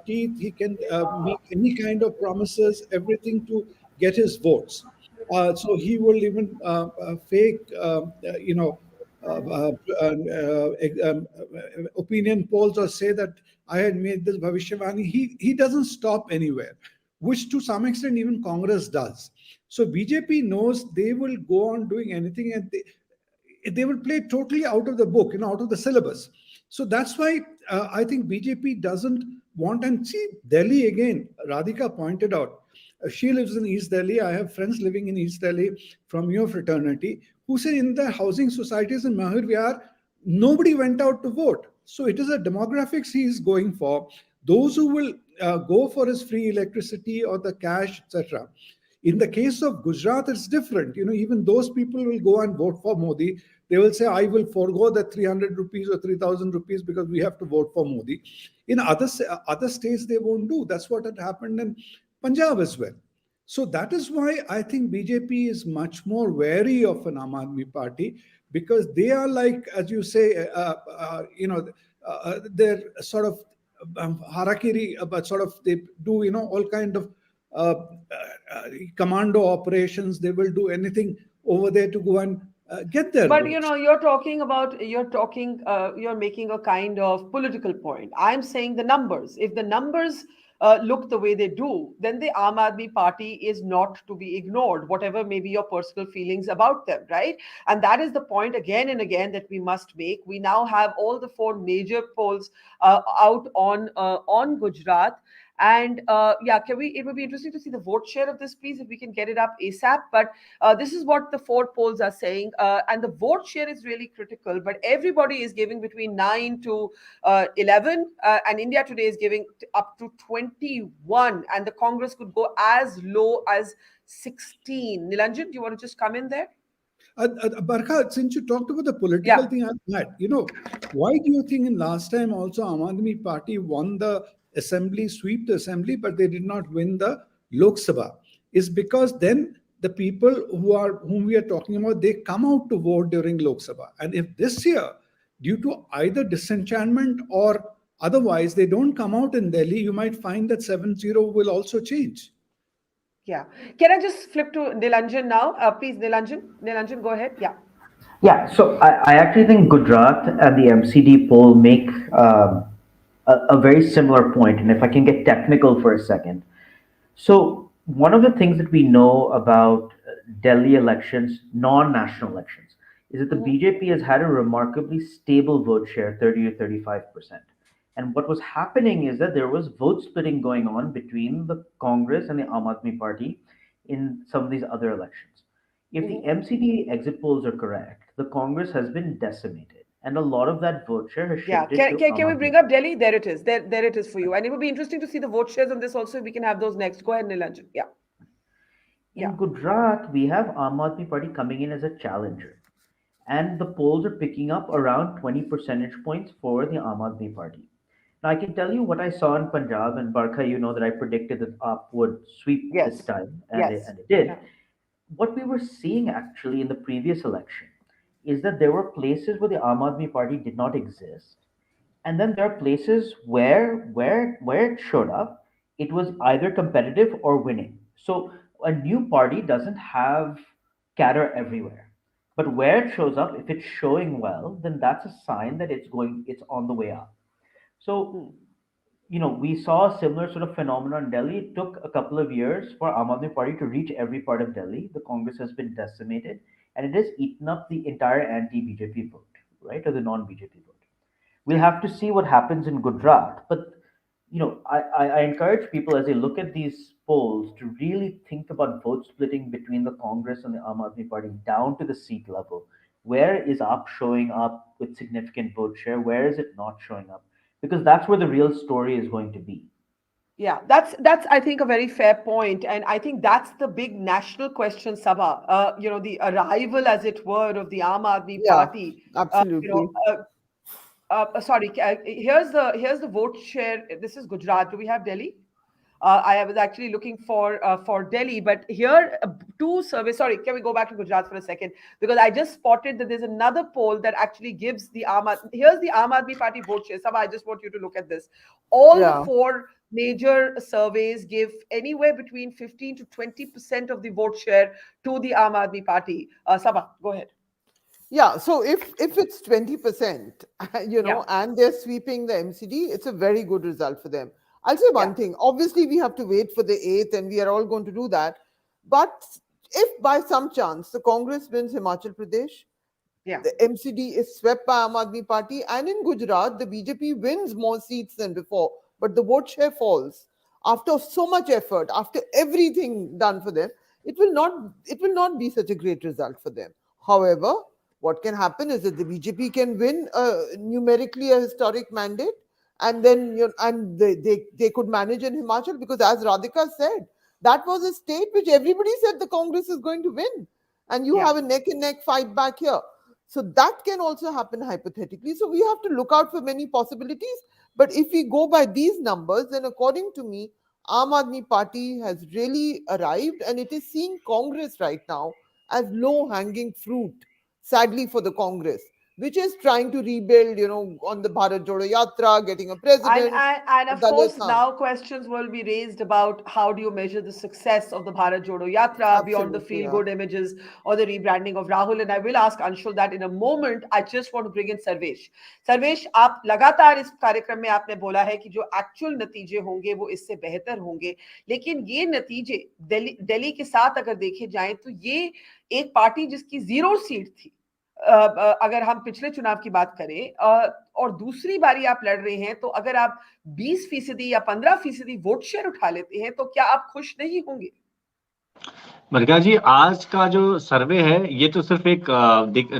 teeth. He can make any kind of promises, everything to get his votes. So he will even fake, uh, opinion polls or say that I had made this Bhavishyavani. He doesn't stop anywhere, which to some extent even Congress does. So BJP knows they will go on doing anything, and they will play totally out of the book, out of the syllabus. So that's why I think BJP doesn't want. And see, Delhi again, Radhika pointed out, she lives in East Delhi. I have friends living in East Delhi from your fraternity who say in the housing societies in Mahir Vihar, nobody went out to vote. So it is a demographics he is going for. Those who will go for his free electricity or the cash, etc. In the case of Gujarat, it's different. Even those people will go and vote for Modi. They will say, I will forego the 300 rupees or 3,000 rupees because we have to vote for Modi. In other states, they won't do. That's what had happened in Punjab as well. So that is why I think BJP is much more wary of an Aam Aadmi Party, because they are like, as you say, they're sort of harakiri, but sort of they do, all kind of uh, commando operations. They will do anything over there to go and get their But votes. you're making a kind of political point. I'm saying the numbers. If the numbers look the way they do, then the Aam Aadmi Party is not to be ignored, whatever may be your personal feelings about them, right? And that is the point again and again that we must make. We now have all the four major polls out on Gujarat. And yeah, can we? It would be interesting to see the vote share of this, please, if we can get it up ASAP. But this is what the four polls are saying, and the vote share is really critical. But everybody is giving between 9 to 11, and India Today is giving up to 21, and the Congress could go as low as 16. Nilanjan, do you want to just come in there? Barkha, since you talked about the political Yeah. thing, why do you think in last time also Aam Aadmi Party won the assembly, sweep the assembly, but they did not win the Lok Sabha? Is because then the people whom we are talking about, they come out to vote during Lok Sabha. And if this year, due to either disenchantment or otherwise, they don't come out in Delhi, you might find that 7-0 will also change. Yeah. Can I just flip to Nilanjan now? Please, Nilanjan. Nilanjan, go ahead. Yeah. Yeah, so I actually think Gujarat and the MCD poll make a very similar point. And if I can get technical for a second. So, one of the things that we know about Delhi elections, non national elections, is that the BJP has had a remarkably stable vote share, 30 to 35%. And what was happening is that there was vote splitting going on between the Congress and the Aam Aadmi Party in some of these other elections. If the MCD exit polls are correct, the Congress has been decimated, and a lot of that vote share has Yeah. shifted to Aam Can we Aadmi bring up Party. Delhi? There it is. There it is for you. And it would be interesting to see the vote shares on this also. We can have those next. Go ahead, Nilanjan. Yeah. Yeah. In Gujarat, we have Aam Aadmi Party coming in as a challenger, and the polls are picking up around 20 percentage points for the Aam Aadmi Party. Now, I can tell you what I saw in Punjab, and Barkha, you know that I predicted that AAP would sweep this Yes. time, Yes. and it did. Yeah. What we were seeing actually in the previous election is that there were places where the Aam Aadmi Party did not exist, and then there are places where it showed up, it was either competitive or winning. So a new party doesn't have cater everywhere, but where it shows up, if it's showing well, then that's a sign that it's on the way up. So, Hmm. we saw a similar sort of phenomenon in Delhi. It took a couple of years for Aam Aadmi Party to reach every part of Delhi. The Congress has been decimated, and it has eaten up the entire anti-BJP vote, right, or the non-BJP vote. We'll have to see what happens in Gujarat. But I encourage people as they look at these polls to really think about vote splitting between the Congress and the Aam Aadmi Party down to the seat level. Where is AAP showing up with significant vote share? Where is it not showing up? Because that's where the real story is going to be. Yeah, that's I think a very fair point, and I think that's the big national question, Sabha. The arrival, as it were, of the Aam Aadmi Yeah, Party. Uh, you know, absolutely. sorry. Here's the vote share. This is Gujarat. Do we have Delhi? I was actually looking for Delhi, but here two surveys. Sorry, can we go back to Gujarat for a second? Because I just spotted that there's another poll that actually gives the Here's the Aam Aadmi Party vote share. Sabha, I just want you to look at this. All the Yeah. four major surveys give anywhere between 15 to 20% of the vote share to the Aam Aadmi Party. Sabha, go ahead. Yeah, so if it's 20%, Yeah, and they're sweeping the MCD, it's a very good result for them. I'll say yeah, one thing. Obviously, we have to wait for the 8th, and we are all going to do that. But if by some chance the Congress wins Himachal Pradesh, yeah, the MCD is swept by Aam Aadmi Party, and in Gujarat, the BJP wins more seats than before, but the vote share falls. After so much effort, after everything done for them, it will not be such a great result for them. However, what can happen is that the BJP can win numerically a historic mandate, and then they could manage in Himachal, because as Radhika said, that was a state which everybody said the Congress is going to win, and you yeah. have a neck and neck fight back here. So that can also happen hypothetically. So we have to look out for many possibilities. But if we go by these numbers, then according to me, Aam Aadmi Party has really arrived, and it is seeing Congress right now as low hanging fruit, sadly for the Congress, which is trying to rebuild, on the Bharat Jodo Yatra, getting a And, president, and and the of course, Dalits. now questions will be raised about how do you measure the success of the Bharat Jodo Yatra beyond the Absolutely, feel yeah. good images or the rebranding of Rahul. And I will ask Anshul that in a moment. I just want to bring in Sarvesh. Sarvesh, आप लगातार इस कार्यक्रम में आपने बोला है कि जो एक्चुअल नतीजे होंगे वो इससे बेहतर होंगे, लेकिन ये नतीजे दिल्ली के साथ अगर देखे जाएं तो ये एक पार्टी जिसकी 0 सीट थी, अगर हम पिछले चुनाव की बात करें, और दूसरी बारी आप लड़ रहे हैं, तो अगर आप 20% या 15% वोट शेयर उठा लेते हैं तो क्या आप खुश नहीं होंगे? बरगा जी, आज का जो सर्वे है ये तो सिर्फ एक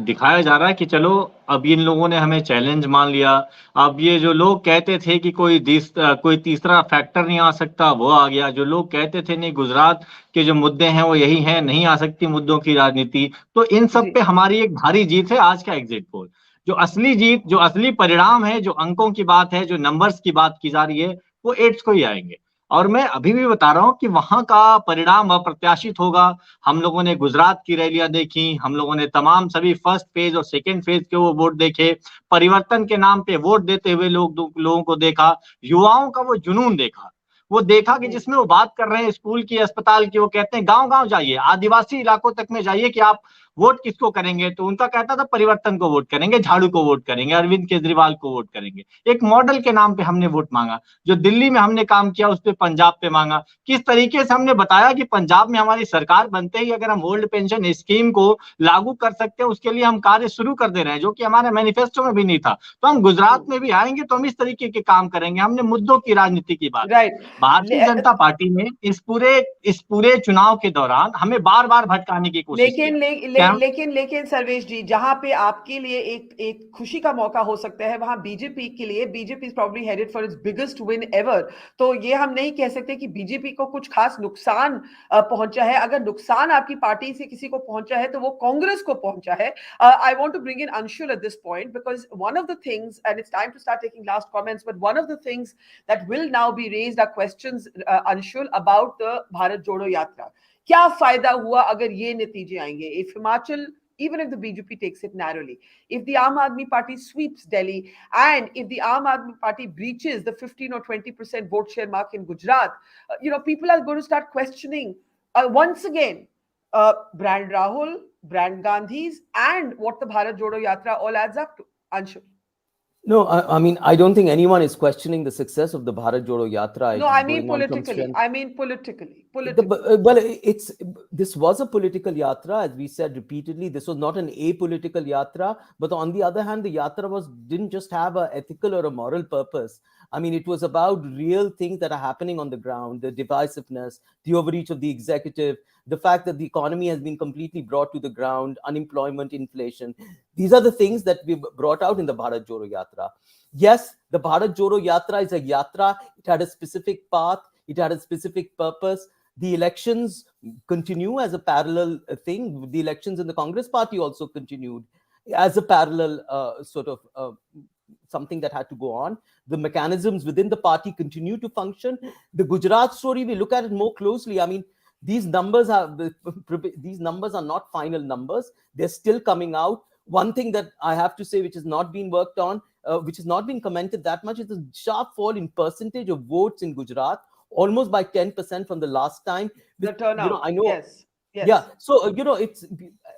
दिखाया जा रहा है कि चलो अब इन लोगों ने हमें चैलेंज मान लिया। अब ये जो लोग कहते थे कि कोई तीसरा फैक्टर नहीं आ सकता, वो आ गया। जो लोग कहते थे नहीं गुजरात के जो मुद्दे हैं वो यही हैं, नहीं आ सकती मुद्दों की राजनीति, तो इन सब जी, पे हमारी एक भारी जीत है आज का एग्जिट पोल। जो असली जीत, जो असली परिणाम है, जो अंकों की बात है, जो नंबर्स की बात की जा रही है, वो एड्स को ही आएंगे। और मैं अभी भी बता रहा हूं कि वहां का परिणाम अप्रत्याशित होगा। हम लोगों ने गुजरात की रैलियां देखी, हम लोगों ने तमाम सभी फर्स्ट फेज और सेकेंड फेज के वो वोट देखे, परिवर्तन के नाम पे वोट देते हुए लोगों को देखा, युवाओं का वो जुनून देखा। वो देखा कि जिसमें वो बात कर रहे हैं स्कूल की, अस्पताल की, वो कहते हैं गांव गांव जाइए, आदिवासी इलाकों तक में जाइए कि आप वोट किसको करेंगे, तो उनका कहता था परिवर्तन को वोट करेंगे, झाड़ू को वोट करेंगे, अरविंद केजरीवाल को वोट करेंगे। एक मॉडल के नाम पे हमने वोट मांगा। जो दिल्ली में हमने काम किया उस पर पंजाब पे मांगा। किस तरीके से हमने बताया कि पंजाब में हमारी सरकार बनते ही अगर हम ओल्ड पेंशन स्कीम को लागू कर सकते हैं, उसके लिए हम कार्य शुरू कर दे रहे हैं, जो कि हमारे मैनिफेस्टो में भी नहीं था। तो हम गुजरात में भी आएंगे तो हम इस तरीके के काम करेंगे। हमने मुद्दों की राजनीति की बात की। भारतीय जनता राइट। पार्टी ने इस पूरे चुनाव के दौरान हमें बार बार भटकाने की कोशिश किया। लेकिन सर्वेश जी, जहां पे आपके लिए एक खुशी का मौका हो सकता है, वहां बीजेपी के लिए, BJP is probably headed for its biggest win ever. तो ये हम नहीं कह सकते कि बीजेपी को कुछ खास नुकसान पहुंचा है। अगर नुकसान आपकी पार्टी से किसी को पहुंचा है तो वो कांग्रेस को पहुंचा है। I want to bring in Anshul at this point, because one of the things, and it's time to start taking last comments, but one of the things that will now be raised are questions, Anshul, about the Bharat Jodo Yatra. क्या फायदा हुआ अगर ये नतीजे आएंगे? If Himachal, even if the BJP takes it narrowly, if the Aam Aadmi Party sweeps Delhi, and if the Aam Aadmi Party breaches the 15 or 20% vote share mark in Gujarat, people are going to start questioning once again brand Rahul, brand Gandhis, and what the Bharat Jodo Yatra all adds up to. Anshul. No, I mean, I don't think anyone is questioning the success of the Bharat Jodo Yatra. No, It is I mean going on from politically. strength. I mean politically. Politically. Well, it's this was a political yatra, as we said repeatedly. This was not an apolitical yatra, but on the other hand, the yatra didn't just have a ethical or a moral purpose. I mean, it was about real things that are happening on the ground: the divisiveness, the overreach of the executive, the fact that the economy has been completely brought to the ground, unemployment, inflation. These are the things that we brought out in the Bharat Jodo Yatra. Yes, the Bharat Jodo Yatra is a yatra. It had a specific path. It had a specific purpose. The elections continue as a parallel thing. The elections in the Congress party also continued as a parallel sort of something that had to go on. The mechanisms within the party continue to function. The Gujarat story, we look at it more closely. I mean, these numbers are not final numbers. They're still coming out. One thing that I have to say, which has not been worked on, which has not been commented that much, is the sharp fall in percentage of votes in Gujarat, almost by 10% from the last time. The turnout. I know. Yes. Yes. Yeah. So, it's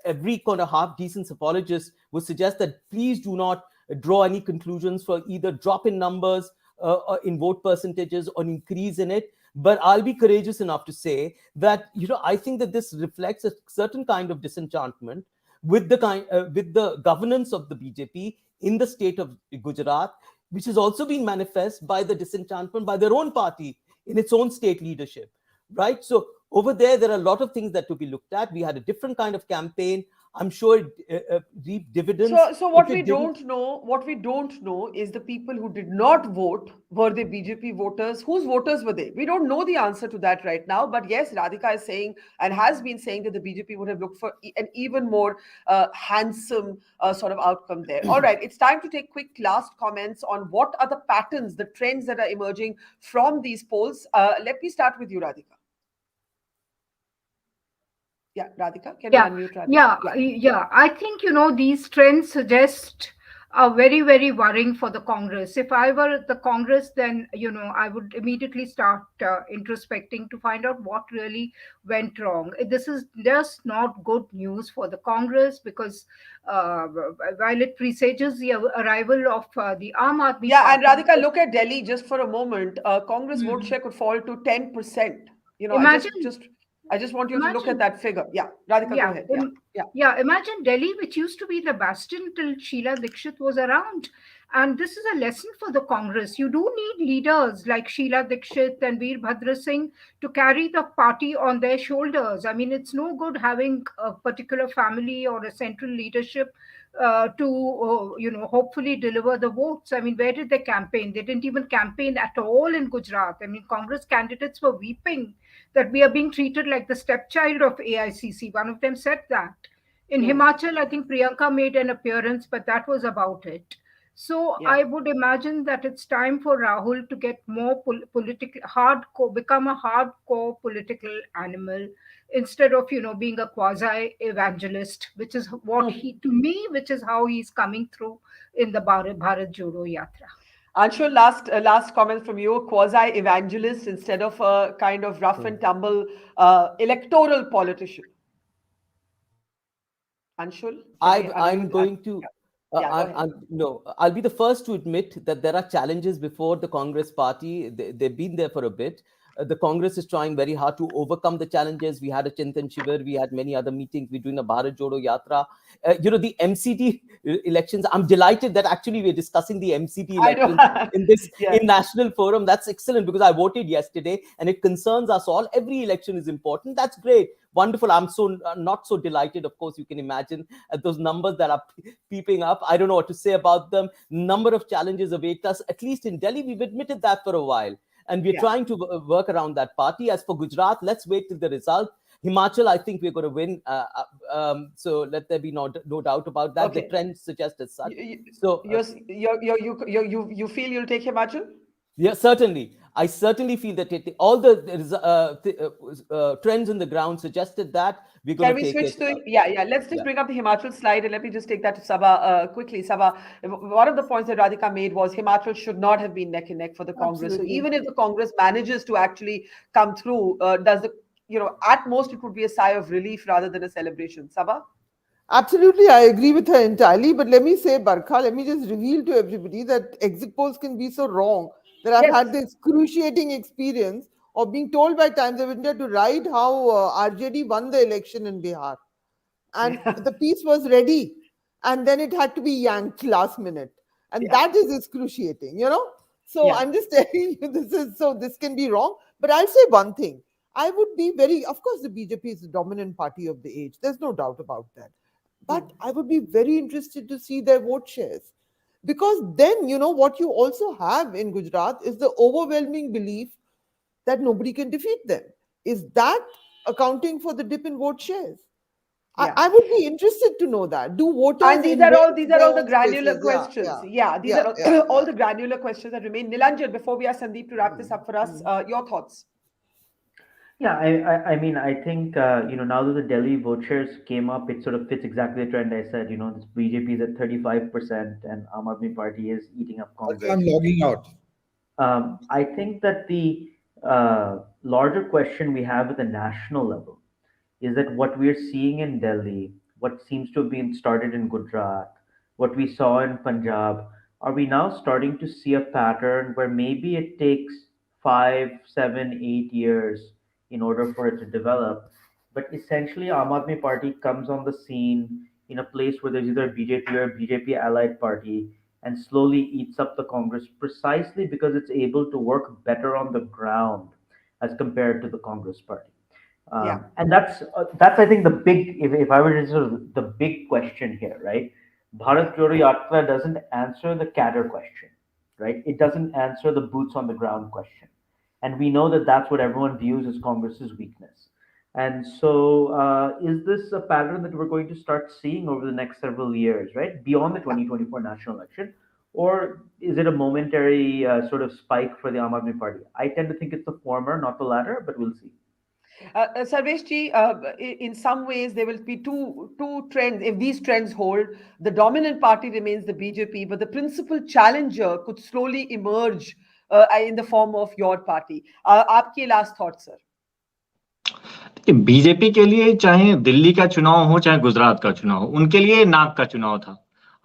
every kind of half decent apologist would suggest that please do not draw any conclusions for either drop in numbers or in vote percentages or increase in it. But I'll be courageous enough to say that, I think that this reflects a certain kind of disenchantment with the governance of the BJP in the state of Gujarat, which has also been manifest by the disenchantment by their own party in its own state leadership, right? So over there are a lot of things that to be looked at. We had a different kind of campaign. I'm sure it reaped dividends. So what we don't know is the people who did not vote, were they BJP voters? Whose voters were they? We don't know the answer to that right now. But yes, Radhika is saying and has been saying that the BJP would have looked for an even more handsome sort of outcome there. All right, it's time to take quick last comments on what are the patterns, the trends that are emerging from these polls. Let me start with you, Radhika. Yeah, Radhika, can you unmute Radhika? Yeah. I think, these trends suggest are very, very worrying for the Congress. If I were the Congress, then, I would immediately start introspecting to find out what really went wrong. This is just not good news for the Congress because while it presages the arrival of the Aam Aadmi Yeah, and Party. Radhika, look at Delhi just for a moment. Congress vote share could fall to 10%. Imagine I just want you to look at Imagine, that figure. Yeah, Radhika, go yeah, ahead. Yeah. Imagine Delhi, which used to be the bastion till Sheila Dikshit was around. And this is a lesson for the Congress. You do need leaders like Sheila Dikshit and Veerbhadra Singh to carry the party on their shoulders. I mean, it's no good having a particular family or a central leadership to hopefully deliver the votes. I mean, where did they campaign? They didn't even campaign at all in Gujarat. I mean, Congress candidates were weeping that we are being treated like the stepchild of AICC. One of them said that. In Himachal, I think Priyanka made an appearance, but that was about it. So Yeah. I would imagine that it's time for Rahul to get more political, hardcore, become a hardcore political animal instead of being a quasi evangelist, which is what to me, which is how he's coming through in the Bharat Jodo Yatra. Anshul, last comment from you, quasi evangelist instead of a kind of rough and tumble electoral politician. Anshul, I'm going to. Yeah, go ahead. No, I'll be the first to admit that there are challenges before the Congress party. They've been there for a bit. The Congress is trying very hard to overcome the challenges. We had a Chintan Shivir, we had many other meetings. We're doing a Bharat Jodo Yatra. The MCT elections. I'm delighted that actually we're discussing the MCT elections in this in national forum. That's excellent because I voted yesterday and it concerns us all. Every election is important. That's great. Wonderful. I'm so not so delighted. Of course, you can imagine those numbers that are peeping up. I don't know what to say about them. Number of challenges await us. At least in Delhi, we've admitted that for a while. And we're trying to work around that party. As for Gujarat, let's wait till the result. Himachal, I think we're going to win. So let there be no doubt about that. Okay. The trend suggests as such. You feel you'll take Himachal? Yeah, certainly. I certainly feel that all the trends on the ground suggested that we're going to take it. Can we switch to let's just bring up the Himachal slide and let me just take that to Sabha quickly. Sabha, one of the points that Radhika made was Himachal should not have been neck and neck for the Congress. Absolutely. So even if the Congress manages to actually come through, at most it would be a sigh of relief rather than a celebration. Sabha? Absolutely, I agree with her entirely. But let me say, Barkha, let me just reveal to everybody that exit polls can be so wrong that I've Yes. had the excruciating experience of being told by Times of India to write how RJD won the election in Bihar. And the piece was ready. And then it had to be yanked last minute. And Yeah. that is excruciating, you know? So Yeah. I'm just telling you, this can be wrong. But I'll say one thing. I would be very, of course, the BJP is the dominant party of the age. There's no doubt about that. But I would be very interested to see their vote shares. Because then, what you also have in Gujarat is the overwhelming belief that nobody can defeat them. Is that accounting for the dip in vote shares? Yeah. I would be interested to know that. Do And voters these invent are their all the own granular spaces? Yeah, questions. yeah, Yeah, these yeah, are yeah, all yeah. the granular questions that remain. Nilanjan, before we ask Sandeep to wrap this up for us, your thoughts. Yeah, I mean, I think, now that the Delhi vote shares came up, it sort of fits exactly the trend I said. This BJP is at 35% and Aam Aadmi Party is eating up I'm Congress. logging out. I think that the larger question we have at the national level is that what we're seeing in Delhi, what seems to have been started in Gujarat, what we saw in Punjab, are we now starting to see a pattern where maybe it takes 5, 7, 8 years in order for it to develop? But essentially, Aam Aadmi Party comes on the scene in a place where there's either BJP or BJP allied party and slowly eats up the Congress precisely because it's able to work better on the ground as compared to the Congress party. Yeah. And that's I think the big, if I were to sort of the big question here, right? Bharat Jodo Yatra doesn't answer the cadre question, right? It doesn't answer the boots on the ground question, and we know that that's what everyone views as Congress's weakness. And so, is this a pattern that we're going to start seeing over the next several years, right, beyond the 2024 national election, or is it a momentary sort of spike for the Aam Aadmi Party? I tend to think it's the former, not the latter, but we'll see. Sarvesh ji, in some ways there will be two trends. If these trends hold, the dominant party remains the BJP, but the principal challenger could slowly emerge in the form of your party. आपके last thoughts, sir. BJP के लिए चाहे दिल्ली का चुनाव हो चाहे गुजरात का चुनाव हो, उनके लिए नाक का चुनाव था।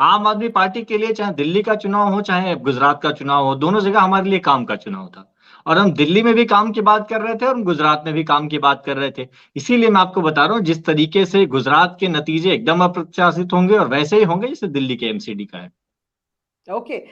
आम आदमी पार्टी के लिए चाहे दिल्ली का चुनाव हो चाहे गुजरात का चुनाव हो, दोनों जगह हमारे लिए काम का चुनाव था। और हम दिल्ली में भी काम की बात कर रहे थे और हम गुजरात में भी काम की बात कर रहे थे। इसीलिए मैं आपको बता रहा हूं, जिस तरीके से गुजरात के नतीजे एकदम अप्रत्याशित होंगे और वैसे ही होंगे जैसे दिल्ली के एमसीडी का है। Okay,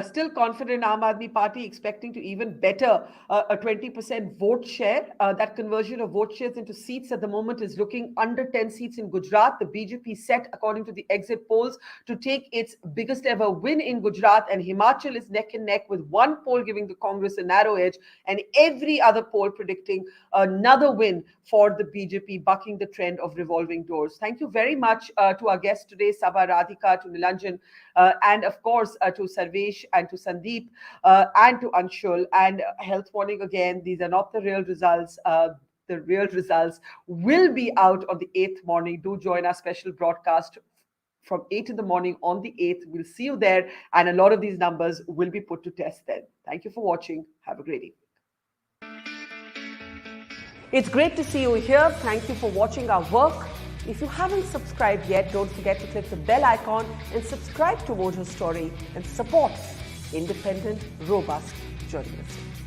still confident Aam Aadmi Party expecting to even better a 20% vote share. That conversion of vote shares into seats at the moment is looking under 10 seats in Gujarat. The BJP set, according to the exit polls, to take its biggest ever win in Gujarat, and Himachal is neck and neck, with one poll giving the Congress a narrow edge and every other poll predicting another win for the BJP, bucking the trend of revolving doors. Thank you very much to our guests today, Sabha Radhika, to Nilanjan, and of course to Sarvesh and to Sandeep and to Anshul. And health warning again, these are not the real results. The real results will be out on the 8th morning. Do join our special broadcast from 8 in the morning on the 8th. We'll see you there, and a lot of these numbers will be put to test then. Thank you for watching. Have a great evening. It's great to see you here. Thank you for watching our work. If you haven't subscribed yet, don't forget to click the bell icon and subscribe to Mojo Story and support independent, robust journalism.